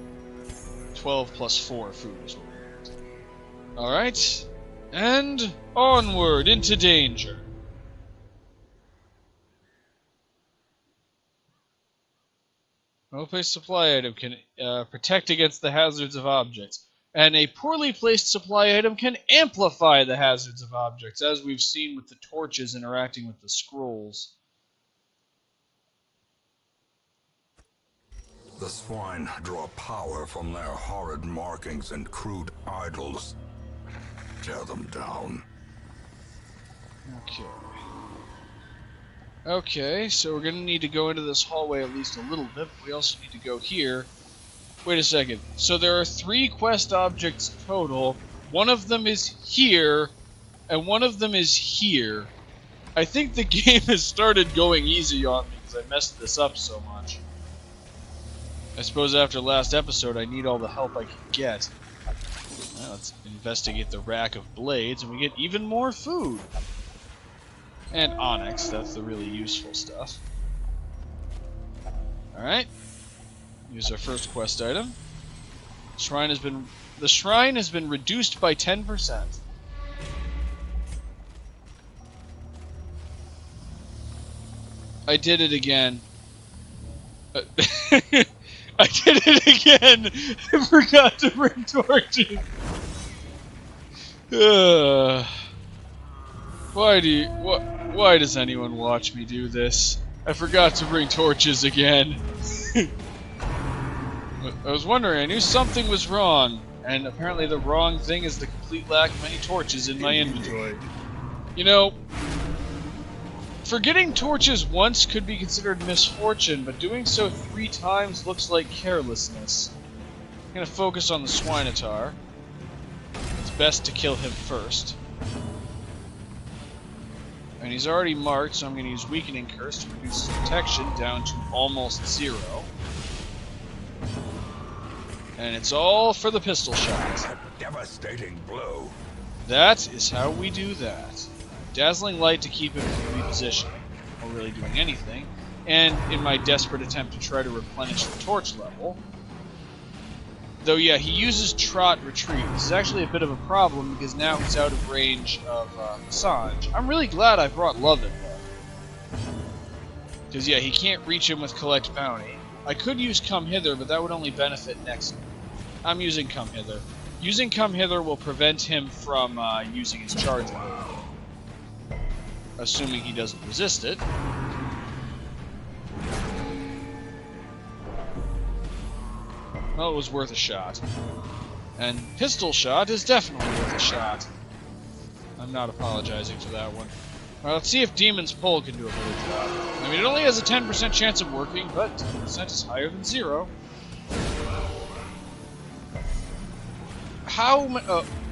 [SPEAKER 2] 12 plus 4 food is what we want. Alright, and onward into danger. Well-placed supply item can protect against the hazards of objects, and a poorly placed supply item can amplify the hazards of objects, as we've seen with the torches interacting with the scrolls.
[SPEAKER 1] The swine draw power from their horrid markings and crude idols. Tear them down.
[SPEAKER 2] Okay. Okay, so we're going to need to go into this hallway at least a little bit, but we also need to go here. Wait a second. So there are 3 quest objects total. One of them is here, and one of them is here. I think the game has started going easy on me, because I messed this up so much. I suppose after last episode I need all the help I can get. Well, let's investigate the rack of blades, and we get even more food. And onyx, that's the really useful stuff. Alright. Here's our first quest item. The shrine has been reduced by 10%. I did it again. I did it again! I forgot to bring torches! Why does anyone watch me do this? I forgot to bring torches again. I was wondering, I knew something was wrong, and apparently the wrong thing is the complete lack of any torches in my inventory. You know, forgetting torches once could be considered misfortune, but doing so 3 times looks like carelessness. I'm gonna focus on the Swinotar. It's best to kill him first. And he's already marked, so I'm gonna use Weakening Curse to reduce his protection down to almost 0. And it's all for the pistol shot.
[SPEAKER 1] A devastating blow.
[SPEAKER 2] That is how we do that. Dazzling Light to keep him from repositioning, or really doing anything, and in my desperate attempt to try to replenish the torch level. Though yeah, he uses Trot Retreat. This is actually a bit of a problem because now he's out of range of Sange. I'm really glad I brought Lovett though. Because yeah, he can't reach him with Collect Bounty. I could use Come Hither, but that would only benefit next. I'm using Come Hither. Using Come Hither will prevent him from using his charge move. Assuming he doesn't resist it. Well, it was worth a shot. And Pistol Shot is definitely worth a shot. I'm not apologizing for that one. Well, let's see if Demon's Pull can do a better job. I mean, it only has a 10% chance of working, but 10% is higher than 0.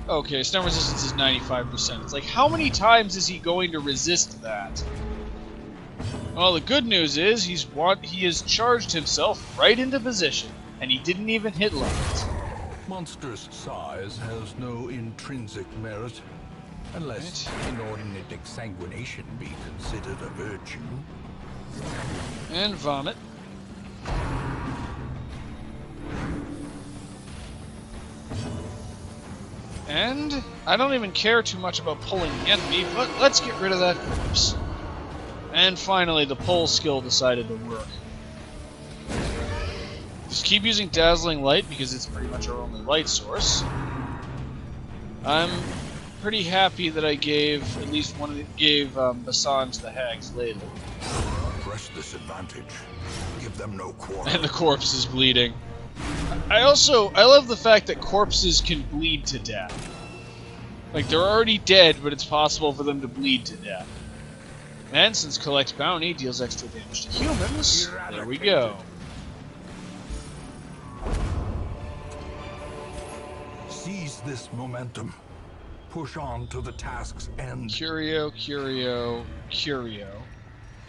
[SPEAKER 2] Okay, stun resistance is 95%. It's like, how many times is he going to resist that? Well, the good news is he has charged himself right into position, and he didn't even hit Lovett.
[SPEAKER 1] Monstrous size has no intrinsic merit, unless inordinate exsanguination be considered a virtue.
[SPEAKER 2] And Vomit. And I don't even care too much about pulling the enemy, but let's get rid of that corpse. And finally, the pull skill decided to work. Just keep using Dazzling Light because it's pretty much our only light source. I'm pretty happy that I gave at least one of Basange the Hag's Ladle.
[SPEAKER 1] Press this advantage. Give them no quarter.
[SPEAKER 2] And the corpse is bleeding. I love the fact that corpses can bleed to death. Like, they're already dead, but it's possible for them to bleed to death. And since Collect Bounty deals extra damage to humans, there we go.
[SPEAKER 1] Seize this momentum. Push on to the task's end.
[SPEAKER 2] Curio, Curio, Curio.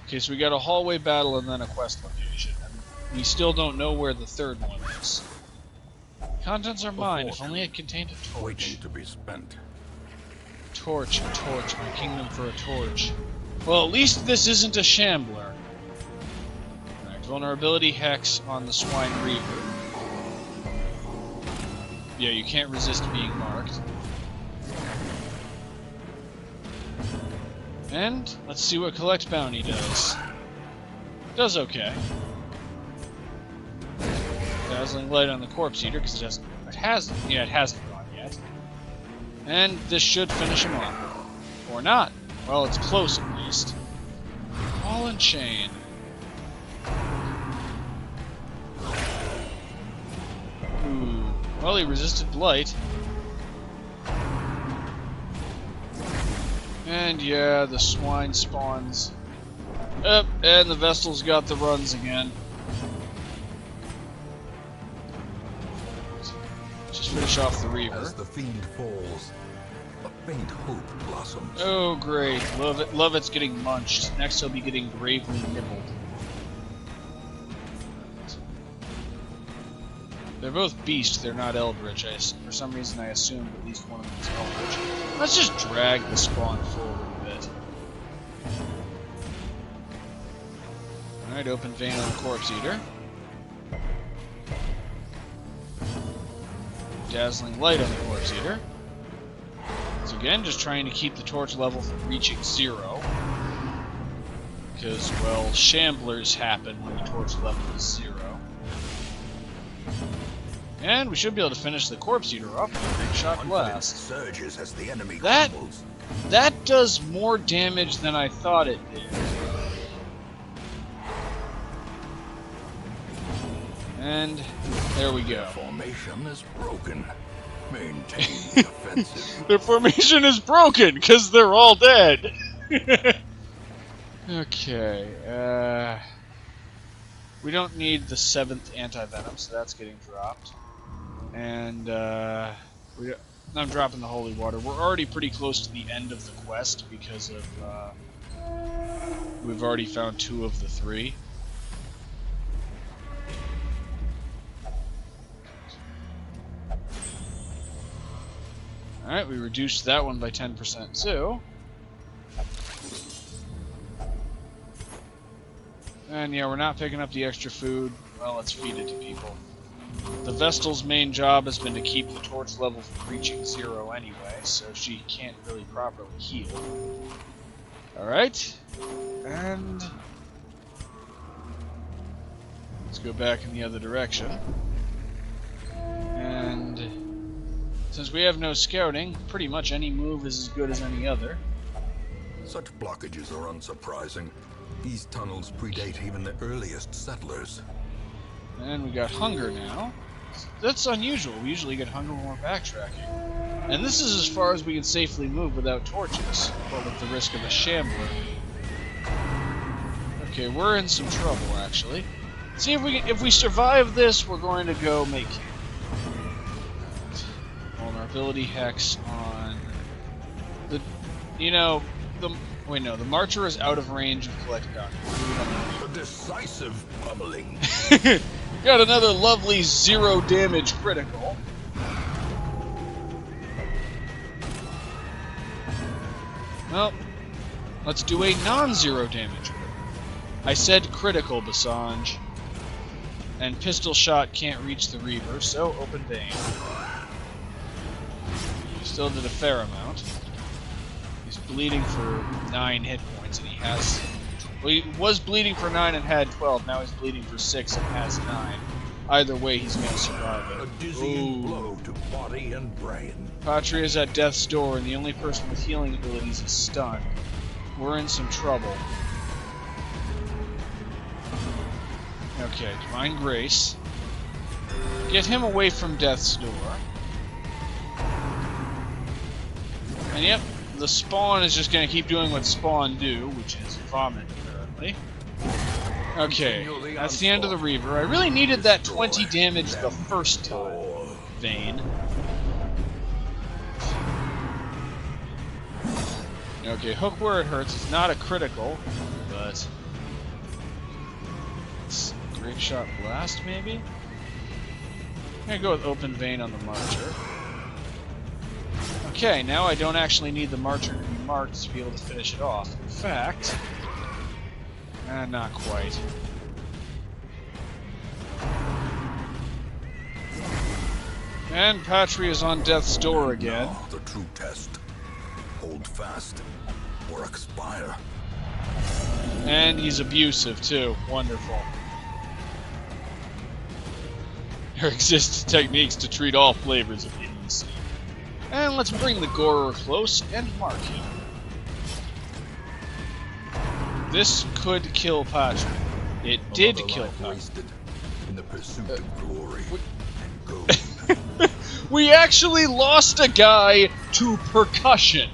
[SPEAKER 2] Okay, so we got a hallway battle and then a quest location. And we still don't know where the third one is. Contents are mine, if only it contained a torch.
[SPEAKER 1] Waiting to be spent.
[SPEAKER 2] Torch, a torch, my kingdom for a torch. Well, at least this isn't a Shambler. Alright, vulnerability hex on the Swine Reaver. Yeah, you can't resist being marked. And let's see what Collect Bounty does. Does okay. Dazzling Light on the Corpse Eater because it hasn't gone yet. And this should finish him off. Or not. Well, it's close at least. Ball and Chain. Ooh. Well, he resisted Blight. And yeah, the swine spawns. Yep, and the Vestal's got the runs again. Just finish off the Reaver.
[SPEAKER 1] As the fiend falls, a faint hope blossoms.
[SPEAKER 2] Oh great, Lovett's getting munched. Next he'll be getting gravely nibbled. They're both beast, they're not eldritch. For some reason I assumed at least one of them is eldritch. Let's just drag the spawn forward a bit. Alright, open vein on the Corpse Eater. Dazzling light on the Corpse Eater. So again, just trying to keep the torch level from reaching 0. Because, well, shamblers happen when the torch level is 0. And we should be able to finish the Corpse Eater off with a big shot blast.
[SPEAKER 1] Surges as the enemy
[SPEAKER 2] That
[SPEAKER 1] crumbles.
[SPEAKER 2] That does more damage than I thought it did. And there we go.
[SPEAKER 1] Formation is broken. Maintain the offensive.
[SPEAKER 2] Their formation is broken because they're all dead. Okay. We don't need the 7th anti-venom, so that's getting dropped. And I'm dropping the holy water. We're already pretty close to the end of the quest because of we've already found 2 of the 3. Alright, we reduced that one by 10% too. And yeah, we're not picking up the extra food. Well, let's feed it to people. The Vestal's main job has been to keep the torch level from reaching 0 anyway, so she can't really properly heal. Alright. And let's go back in the other direction. And since we have no scouting, pretty much any move is as good as any other.
[SPEAKER 1] Such blockages are unsurprising. These tunnels predate even the earliest settlers.
[SPEAKER 2] And we got hunger now. That's unusual. We usually get hunger when we're backtracking. And this is as far as we can safely move without torches, or with the risk of a shambler. Okay, we're in some trouble, actually. See if we survive this, we're going to go make vulnerability hex on the. Wait, no, the Marcher is out of range of collect bounty.
[SPEAKER 1] A decisive pummeling.
[SPEAKER 2] Got another lovely 0 damage critical. Well, let's do a non-zero damage critical. I said critical, Basange. And pistol shot can't reach the Reaver, so open vein. Still did a fair amount. He's bleeding for 9 hit points, and he has... Well, he was bleeding for 9 and had 12. Now he's bleeding for 6 and has 9. Either way, he's going to survive it.
[SPEAKER 1] A dizzying blow to body and brain.
[SPEAKER 2] Patria is at death's door, and the only person with healing abilities is stunned. We're in some trouble. Okay, Divine Grace. Get him away from death's door. And yep, the spawn is just going to keep doing what spawn do, which is vomit, apparently. Okay, that's the end of the Reaver. I really needed that 20 damage the first time. Vane. Okay, hook where it hurts. It's not a critical, but... It's Great Shot Blast, maybe? I'm gonna go with Open Vein on the Marcher. Okay, now I don't actually need the Marcher to be marked to be able to finish it off. In fact... not quite. And Patria is on death's door again.
[SPEAKER 1] Now, the true test. Hold fast, or expire.
[SPEAKER 2] And he's abusive, too. Wonderful. There exist techniques to treat all flavors of idiocy. And let's bring the Gorer close and mark him. This could kill Patria. It did kill Patria.
[SPEAKER 1] Wasted in the pursuit of glory and gold.
[SPEAKER 2] We actually lost a guy to percussion.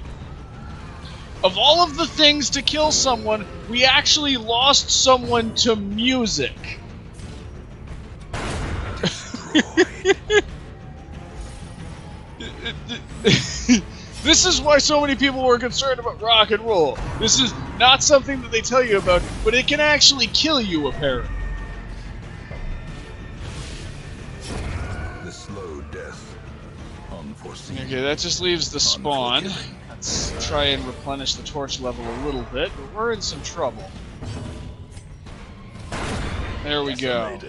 [SPEAKER 2] Of all of the things to kill someone, we actually lost someone to music. This is why so many people were concerned about rock and roll. This is not something that they tell you about, but it can actually kill you, apparently. Okay, that just leaves the spawn. Let's try and replenish the torch level a little bit, but we're in some trouble. There we go.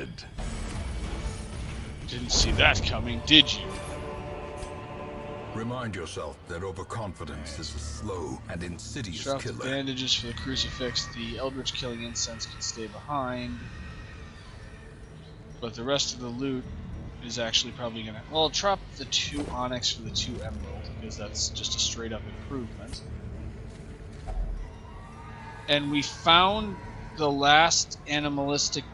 [SPEAKER 2] Didn't see that coming, did you?
[SPEAKER 1] Remind yourself that overconfidence is a slow and insidious
[SPEAKER 2] Drop the
[SPEAKER 1] killer.
[SPEAKER 2] bandages for the crucifix. The Eldritch Killing Incense can stay behind. But the rest of the loot is actually probably gonna... Well, I'll drop the 2 onyx for the 2 emerald, because that's just a straight up improvement. And we found the last animalistic...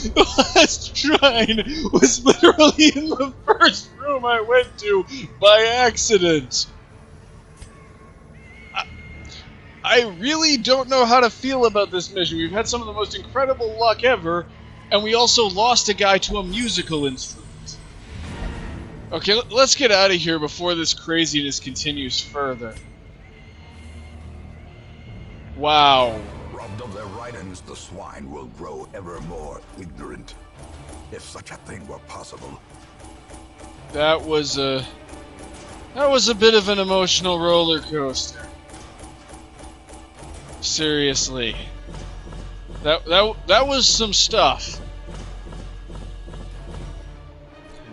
[SPEAKER 2] The last shrine was literally in the first room I went to by accident. I really don't know how to feel about this mission. We've had some of the most incredible luck ever, and we also lost a guy to a musical instrument. Okay, let's get out of here before this craziness continues further. Wow.
[SPEAKER 1] Robbed of their ridings, the swine will grow ever more ignorant. If such a thing were possible.
[SPEAKER 2] That was a bit of an emotional roller coaster. Seriously. That was some stuff.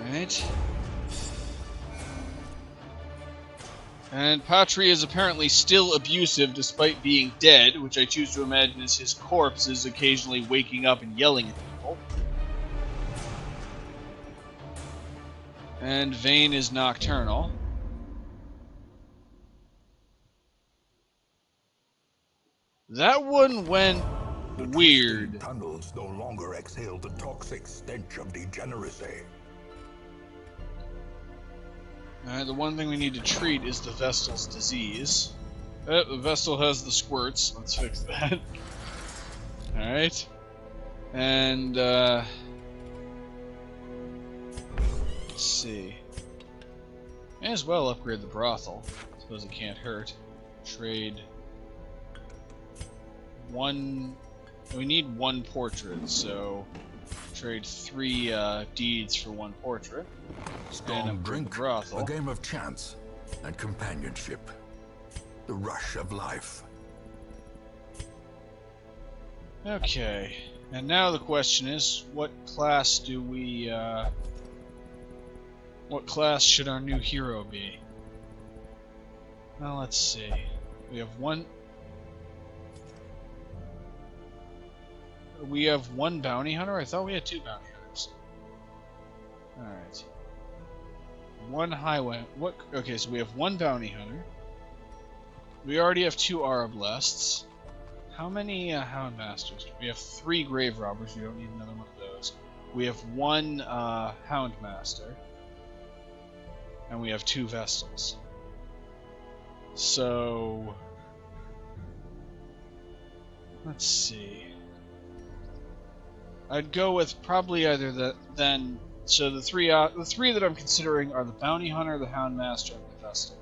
[SPEAKER 2] Alright. And Patri is apparently still abusive despite being dead, which I choose to imagine is his corpse is occasionally waking up and yelling at people. And Vane is nocturnal. That one went weird.
[SPEAKER 1] Tunnels no longer exhale the toxic stench of degeneracy.
[SPEAKER 2] Alright, the one thing we need to treat is the Vestal's disease. The Vestal has the squirts. Let's fix that. Alright. And, let's see. May as well upgrade the brothel. Suppose it can't hurt. Trade... one... We need 1 portrait, so... Trade 3 deeds for 1 portrait.
[SPEAKER 1] Strong drink, a game of chance and companionship. The rush of life.
[SPEAKER 2] Okay, and now the question is, what class do we, what class should our new hero be? Well, let's see. We have one bounty hunter? I thought we had 2 bounty hunters. Alright. 1 highway. Okay, so we have 1 bounty hunter. We already have 2 Arablests. How many Hound Masters? We have 3 Grave Robbers. We don't need another one of those. We have 1 Hound Master. And we have 2 Vestals. So... let's see. I'd go with probably either then. So the three that I'm considering are the Bounty Hunter, the Hound Master, and the Vestal.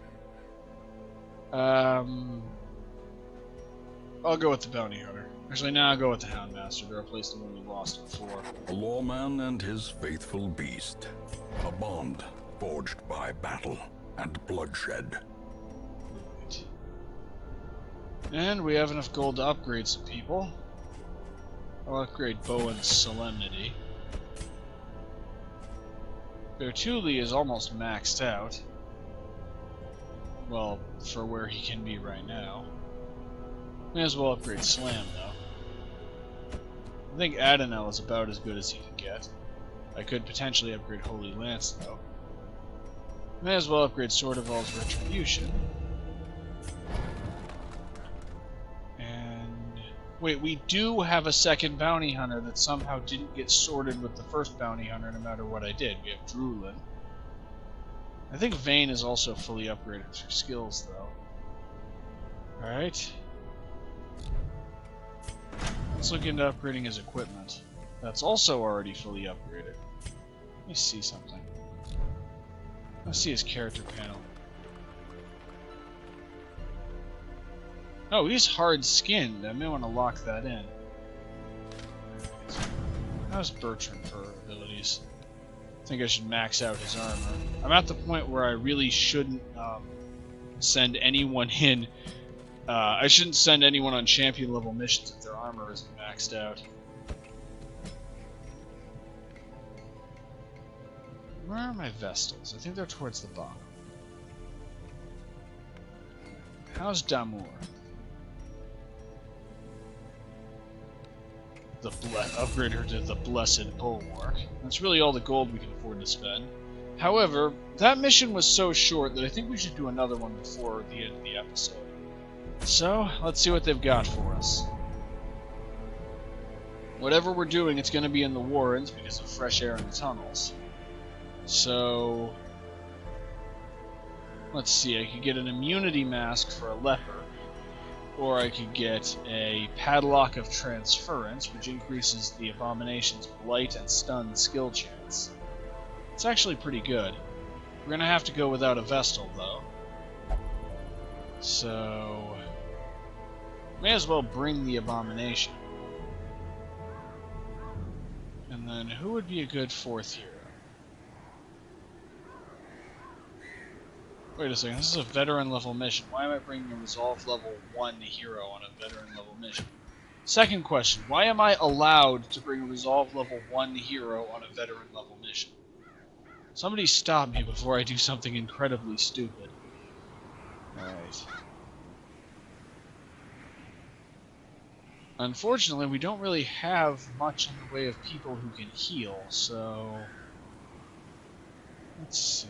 [SPEAKER 2] I'll go with the Bounty Hunter. Actually, now I'll go with the Hound Master to replace the one we lost before.
[SPEAKER 1] A lawman and his faithful beast. A bond forged by battle and bloodshed.
[SPEAKER 2] Right. And we have enough gold to upgrade some people. I'll upgrade Bowen's Solemnity. Bertulli is almost maxed out. Well, for where he can be right now. May as well upgrade Slam, though. I think Adenel is about as good as he can get. I could potentially upgrade Holy Lance, though. May as well upgrade Sword of All's Retribution. Wait, we do have a second bounty hunter that somehow didn't get sorted with the first bounty hunter no matter what I did. We have Drulin. I think Vane is also fully upgraded for skills, though. Alright. Let's look into upgrading his equipment. That's also already fully upgraded. Let me see something. Let's see his character panel. Oh, he's hard-skinned. I may want to lock that in. How's Bertrand for abilities? I think I should max out his armor. I'm at the point where I really shouldn't send anyone in. I shouldn't send anyone on champion level missions if their armor isn't maxed out. Where are my Vestals? I think they're towards the bottom. How's Damour? Upgrade her to the Blessed Bulwark. That's really all the gold we can afford to spend. However, that mission was so short that I think we should do another one before the end of the episode. So, let's see what they've got for us. Whatever we're doing, it's going to be in the Warrens because of fresh air in the tunnels. So, let's see, I could get an immunity mask for a leper, or I could get a Padlock of Transference, which increases the Abomination's Blight and Stun skill chance. It's actually pretty good. We're going to have to go without a Vestal, though. So, may as well bring the Abomination. And then, who would be a good 4th hero? Wait a second, this is a veteran level mission. Why am I bringing a Resolve level 1 hero on a veteran level mission? Second question, why am I allowed to bring a Resolve level 1 hero on a veteran level mission? Somebody stop me before I do something incredibly stupid. Alright. Unfortunately, we don't really have much in the way of people who can heal, so... let's see...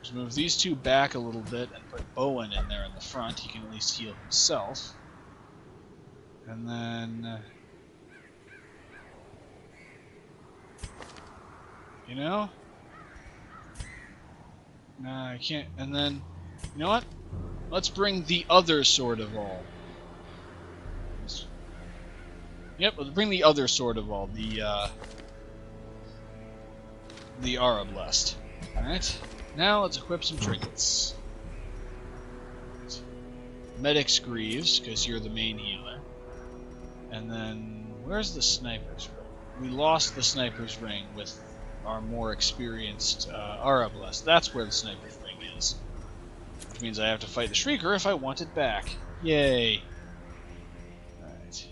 [SPEAKER 2] Just move these two back a little bit and put Bowen in there in the front. He can at least heal himself. And then... you know? Nah, I can't... and then... you know what? Let's bring the other Sword of All. Yep, let's bring the other Sword of All. The Arablest. Alright. Now let's equip some trinkets. Medic's Greaves, because you're the main healer. And then, where's the Sniper's Ring? We lost the Sniper's Ring with our more experienced Arablest. That's where the Sniper's Ring is. Which means I have to fight the Shrieker if I want it back. Yay! Alright.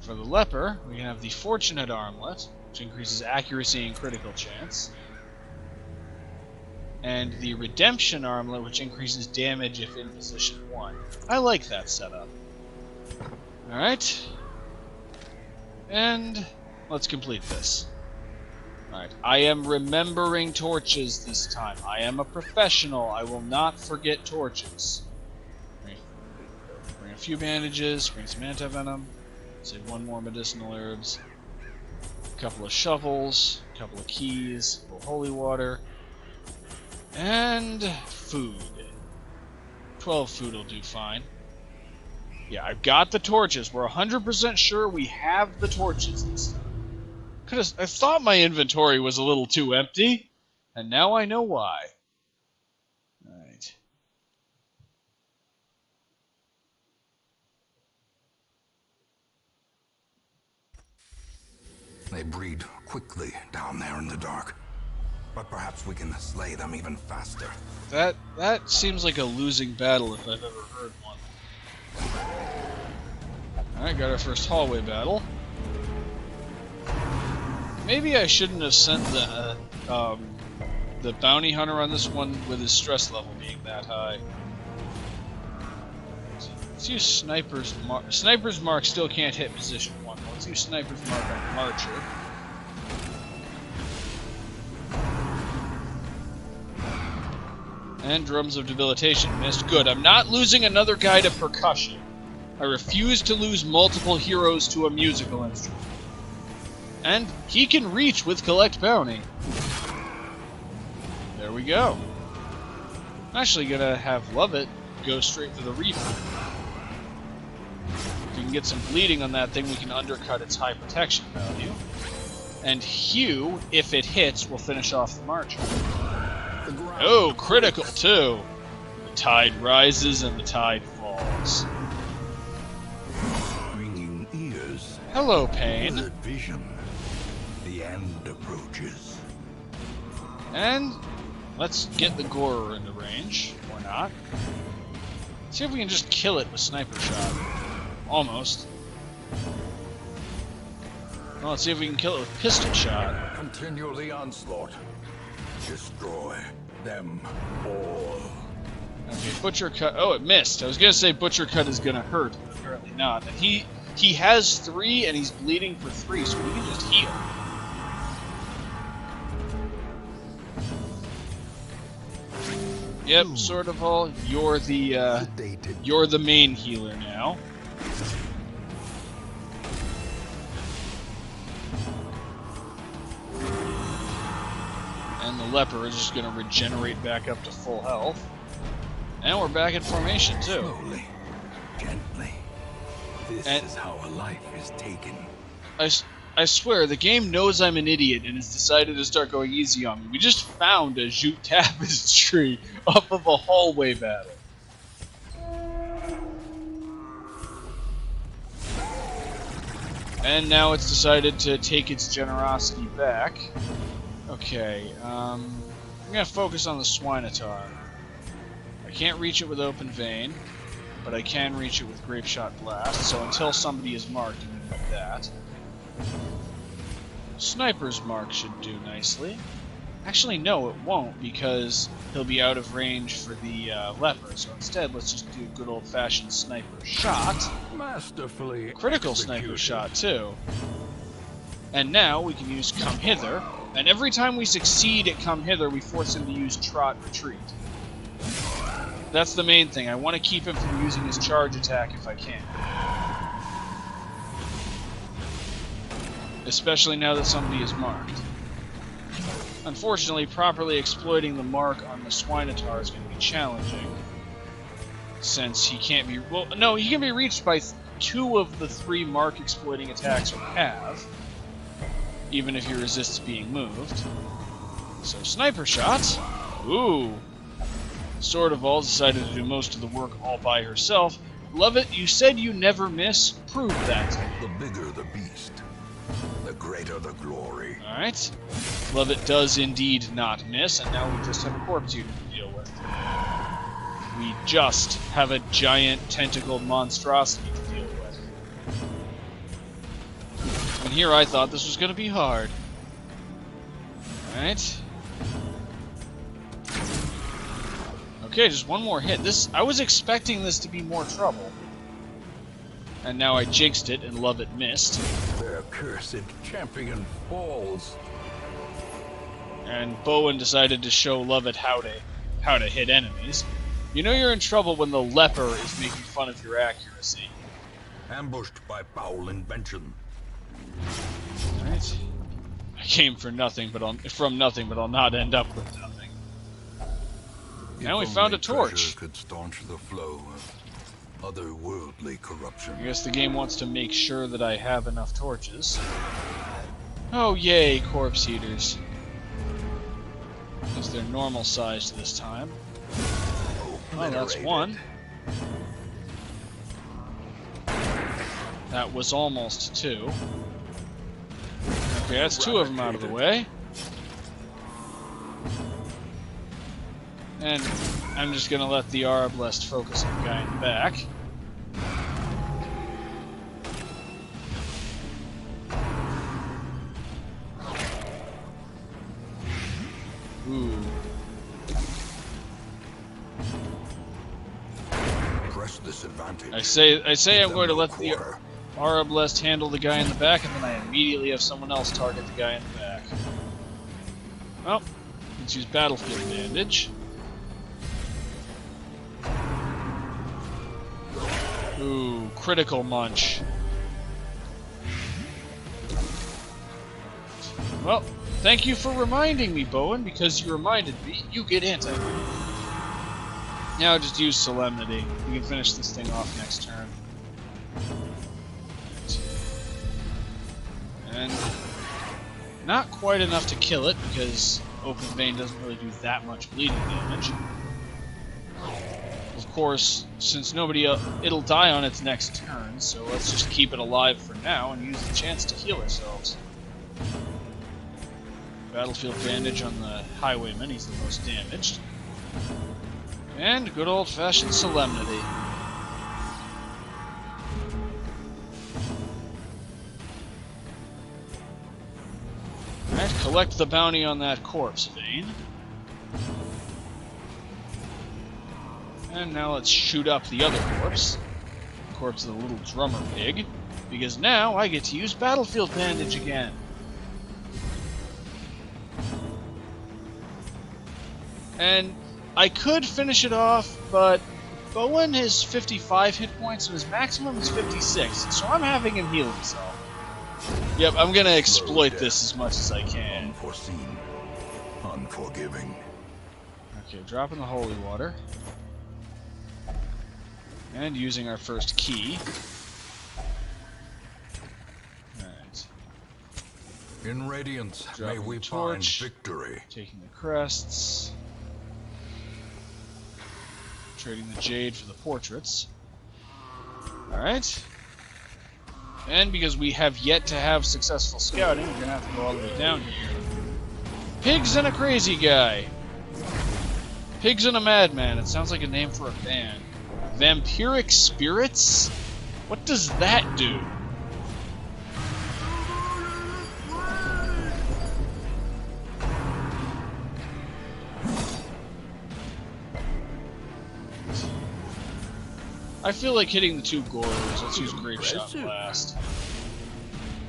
[SPEAKER 2] For the Leper, we have the Fortunate Armlet, which increases accuracy and critical chance. And the Redemption Armlet, which increases damage if in position 1. I like that setup. Alright. And let's complete this. Alright, I am remembering torches this time. I am a professional. I will not forget torches. Bring a few bandages, bring some anti-venom, save 1 more medicinal herbs, a couple of shovels, a couple of keys, a little holy water, and food. 12 food will do fine. Yeah, I've got the torches. We're 100% sure we have the torches this time. I thought my inventory was a little too empty, and now I know why. Alright.
[SPEAKER 1] They breed quickly down there in the dark. But perhaps we can slay them even faster.
[SPEAKER 2] That seems like a losing battle if I've ever heard one. Alright, got our first hallway battle. Maybe I shouldn't have sent the bounty hunter on this one with his stress level being that high. Let's use Sniper's Mark. Sniper's Mark still can't hit position 1. Let's use Sniper's Mark on Archer. And Drums of Debilitation missed. Good. I'm not losing another guy to percussion. I refuse to lose multiple heroes to a musical instrument. And he can reach with Collect Bounty. There we go. I'm actually gonna have Lovett go straight for the Reaper. If we can get some bleeding on that thing, we can undercut its high protection value. And Hugh, if it hits, will finish off the Marcher. Oh, critical too! The tide rises and the tide falls.
[SPEAKER 1] Ringing ears
[SPEAKER 2] Hello, Pain.
[SPEAKER 1] Blurred vision. The end approaches.
[SPEAKER 2] And let's get the Gorer into range, or not. See if we can just kill it with Sniper Shot. Almost. Well, let's see if we can kill it with Pistol Shot.
[SPEAKER 1] Continue the onslaught. Destroy them all.
[SPEAKER 2] Okay, Butcher Cut. Oh, it missed. I was gonna say Butcher Cut is gonna hurt, but apparently not. And he has 3 and he's bleeding for 3, so we can just heal. Yep, sort of all. You're the main healer now. And the leper is just gonna regenerate back up to full health. And we're back in formation too.
[SPEAKER 1] Slowly, gently. This is how a life is taken.
[SPEAKER 2] I swear, the game knows I'm an idiot and has decided to start going easy on me. We just found a Jute Tapestry off of a hallway battle. And now it's decided to take its generosity back. Okay, I'm gonna focus on the Swinotar. I can't reach it with Open Vein, but I can reach it with Grape Shot Blast, so until somebody is marked, I'm gonna do that. Sniper's Mark should do nicely. Actually, no, it won't, because he'll be out of range for the leper, so instead, let's just do good old-fashioned Sniper Shot.
[SPEAKER 1] Masterfully
[SPEAKER 2] Critical
[SPEAKER 1] executed.
[SPEAKER 2] Sniper Shot, too. And now we can use Come Hither, and every time we succeed at Come Hither, we force him to use Trot Retreat. That's the main thing. I want to keep him from using his charge attack if I can. Especially now that somebody is marked. Unfortunately, properly exploiting the mark on the Swinotar is going to be challenging. Since he can't be... Well, no, he can be reached by 2 of the 3 mark-exploiting attacks we have. Even if he resists being moved. So, Sniper Shot. Ooh. Sword of All decided to do most of the work all by herself. Love it, you said you never miss. Prove that to me.
[SPEAKER 1] The bigger the beast, the greater the glory.
[SPEAKER 2] Alright. Love it does indeed not miss, and now we just have a corpse unit to deal with. We just have a giant tentacled monstrosity to deal with. And here I thought this was going to be hard. Alright. Okay, just one more hit. I was expecting this to be more trouble. And now I jinxed it and Love It missed.
[SPEAKER 1] Their cursed champion falls.
[SPEAKER 2] And Bowen decided to show Love It how to hit enemies. You know you're in trouble when the leper is making fun of your accuracy.
[SPEAKER 1] Ambushed by foul invention.
[SPEAKER 2] Alright. I came from nothing, but I'll not end up with nothing. And we found a torch.
[SPEAKER 1] Could staunch the flow of otherworldly corruption.
[SPEAKER 2] I guess the game wants to make sure that I have enough torches. Oh yay, corpse heaters. Because they're normal sized this time. Oh, that's one. That was almost 2. Okay, that's 2 of them out of the way. And I'm just gonna let the Arbalest focus on the guy in the back. Ooh.
[SPEAKER 1] Press this advantage.
[SPEAKER 2] I say I'm going to let the Arbalest handle the guy in the back, and then I immediately have someone else target the guy in the back. Well, let's use Battlefield Bandage. Ooh, critical munch. Well, thank you for reminding me, Bowen, because you reminded me. You get anti. Now just use Solemnity. We can finish this thing off next turn. And not quite enough to kill it, because Open Vein doesn't really do that much bleeding damage. Of course, since nobody it'll die on its next turn, so let's just keep it alive for now and use the chance to heal ourselves. Battlefield bandage on the highwayman, he's the most damaged. And good old-fashioned solemnity. Alright, collect the bounty on that corpse, Vane. And now let's shoot up the other corpse. The corpse of the little drummer pig. Because now I get to use battlefield bandage again. And I could finish it off, but Bowen has 55 hit points and his maximum is 56, so I'm having him heal himself. Yep, I'm gonna exploit this as much as I can.
[SPEAKER 1] Unforeseen, unforgiving.
[SPEAKER 2] Okay, dropping the holy water. And using our first key. Alright.
[SPEAKER 1] In Radiance, may
[SPEAKER 2] Dropping
[SPEAKER 1] we
[SPEAKER 2] the
[SPEAKER 1] find
[SPEAKER 2] torch.
[SPEAKER 1] victory.
[SPEAKER 2] Taking the crests. Trading the jade for the portraits. Alright. And because we have yet to have successful scouting, we're gonna have to go all the way down here. Pigs and a crazy guy. Pigs and a madman. It sounds like a name for a band. Vampiric spirits? What does that do? I feel like hitting the two gorers. Let's use Grape Shot Blast.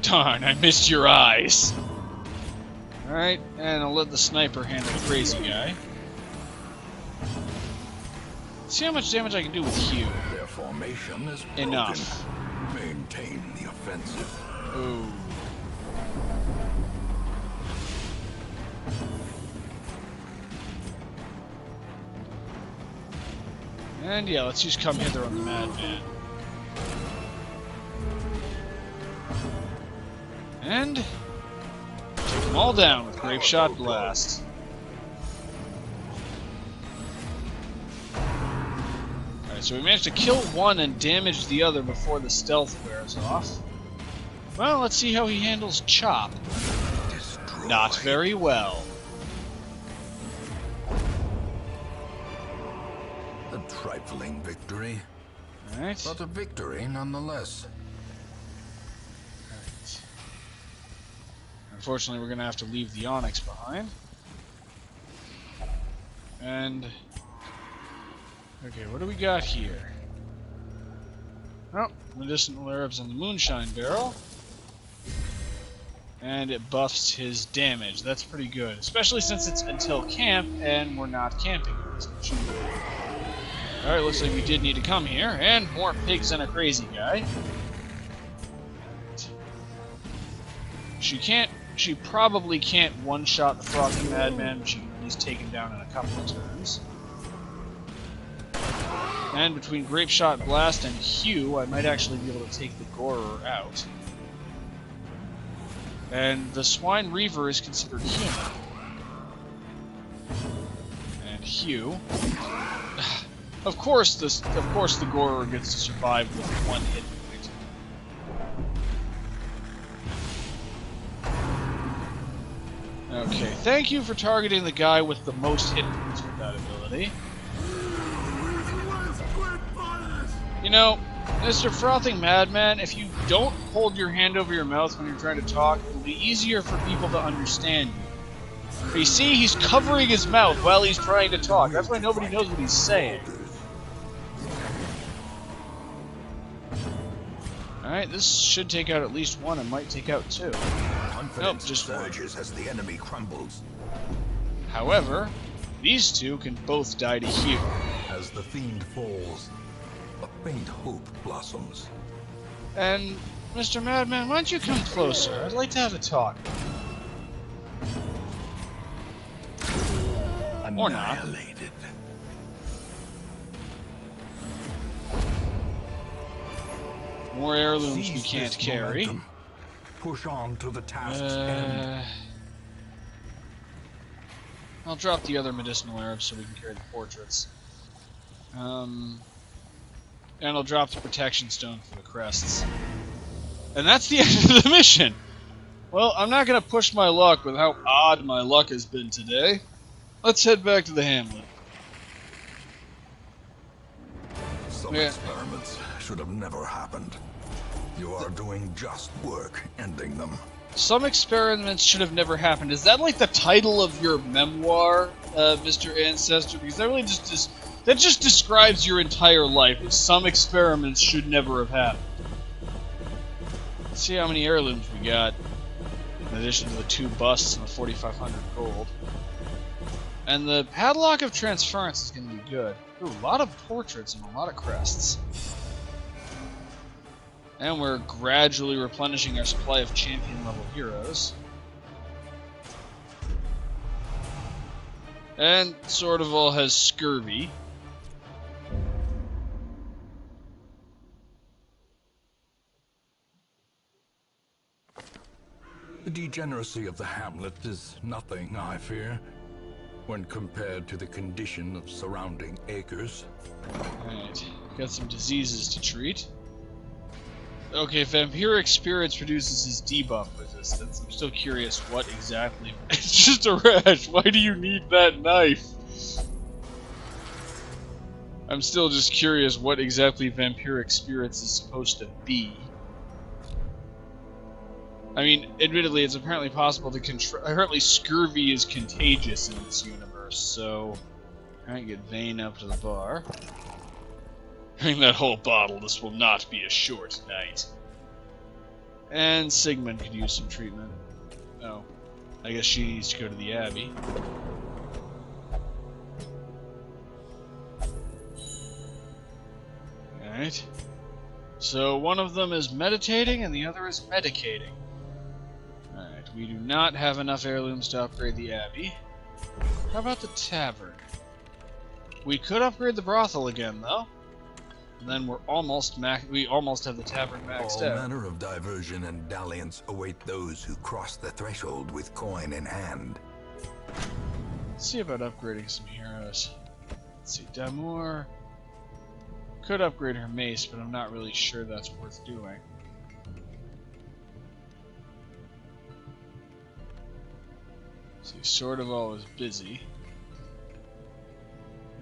[SPEAKER 2] Darn, I missed your eyes. Alright, and I'll let the sniper handle the crazy guy. See how much damage I can do with Hugh.
[SPEAKER 1] Their formation is broken.
[SPEAKER 2] Enough.
[SPEAKER 1] Maintain the offensive.
[SPEAKER 2] Ooh. And yeah, let's use Come Hither on the Madman. And take them all down with Grape Shot Blast. Alright, so we managed to kill one and damage the other before the stealth wears off. Well, let's see how he handles Chop.
[SPEAKER 1] Destroy.
[SPEAKER 2] Not very well.
[SPEAKER 1] A trifling victory,
[SPEAKER 2] Alright.
[SPEAKER 1] but a victory nonetheless.
[SPEAKER 2] Alright. Unfortunately, we're going to have to leave the Onyx behind. And... okay, what do we got here? Oh, medicinal herbs on the Moonshine Barrel. And it buffs his damage. That's pretty good. Especially since it's until camp, and we're not camping in this mission. Alright, looks like we did need to come here. And more pigs and a crazy guy. She probably can't one-shot the Frothy Madman, but she can at least take him down in a couple of turns. And between Grape Shot Blast and Hugh, I might actually be able to take the Gorer out. And the Swine Reaver is considered human. And Hugh... Of course the Gorer gets to survive with one hit point. Okay, thank you for targeting the guy with the most hit points with that ability. You know, Mr. Frothing Madman, if you don't hold your hand over your mouth when you're trying to talk, it'll be easier for people to understand you. But you see, he's covering his mouth while he's trying to talk. That's why nobody knows what he's saying. Alright, this should take out at least one, and might take out two. Nope, just one.
[SPEAKER 1] Surges as the enemy crumbles.
[SPEAKER 2] However, these two can both die to Hugh.
[SPEAKER 1] As the fiend falls, a faint hope blossoms.
[SPEAKER 2] And, Mr. Madman, why don't you come closer? I'd like to have a talk. Or not.
[SPEAKER 1] Annihilated.
[SPEAKER 2] More heirlooms we
[SPEAKER 1] Seize
[SPEAKER 2] can't
[SPEAKER 1] this
[SPEAKER 2] carry.
[SPEAKER 1] momentum. Push on to the task's end.
[SPEAKER 2] I'll drop the other medicinal herbs so we can carry the portraits. And I'll drop the protection stone for the crests. And that's the end of the mission! Well, I'm not going to push my luck with how odd my luck has been today. Let's head back to the hamlet.
[SPEAKER 1] Some experiments should have never happened. You are doing just work ending them.
[SPEAKER 2] Some experiments should have never happened. Is that like the title of your memoir, Mr. Ancestor? Because that really that just describes your entire life. Some experiments should never have happened. Let's see how many heirlooms we got, in addition to the 2 busts and the 4,500 gold. And the Padlock of Transference is going to be good. Ooh, a lot of portraits and a lot of crests. And we're gradually replenishing our supply of champion-level heroes. And Sortival has scurvy.
[SPEAKER 1] The degeneracy of the hamlet is nothing, I fear, when compared to the condition of surrounding acres.
[SPEAKER 2] Alright, got some diseases to treat. Okay, vampiric spirits reduces his debuff resistance. I'm still curious what exactly... It's just a rash! Why do you need that knife? I'm still just curious what exactly vampiric spirits is supposed to be. I mean, admittedly, it's apparently possible to control... Apparently scurvy is contagious in this universe, so... Alright, get Vayne up to the bar. Drink that whole bottle, this will not be a short night. And Sigmund could use some treatment. Oh, I guess she needs to go to the Abbey. Alright. So one of them is meditating and the other is medicating. Alright, we do not have enough heirlooms to upgrade the Abbey. How about the tavern? We could upgrade the brothel again, though. And then we're almost we almost have the tavern maxed out.
[SPEAKER 4] All manner of diversion and dalliance await those who cross the threshold with coin in hand.
[SPEAKER 2] Let's see about upgrading some heroes. Let's see, Damour could upgrade her mace, but I'm not really sure that's worth doing. See, Sortival is busy.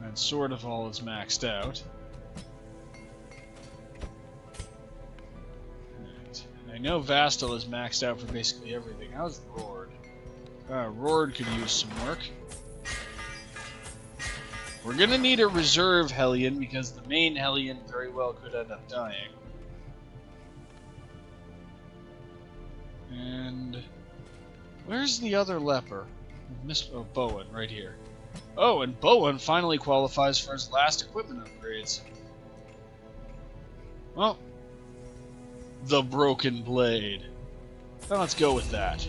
[SPEAKER 2] And Sortival is maxed out. I know Vastal is maxed out for basically everything. How's Rord? Rord could use some work. We're gonna need a reserve Hellion because the main Hellion very well could end up dying. And where's the other leper? Oh, Bowen, right here. Oh, and Bowen finally qualifies for his last equipment upgrades. Well, the Broken Blade. Now let's go with that.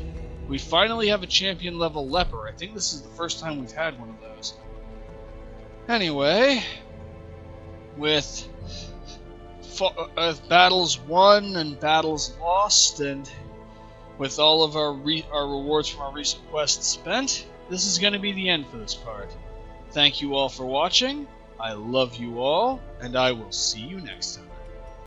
[SPEAKER 2] We finally have a champion level leper. I think this is the first time we've had one of those. Anyway, with battles won and battles lost, and with all of our rewards from our recent quests spent, this is going to be the end for this part. Thank you all for watching. I love you all, and I will see you next time.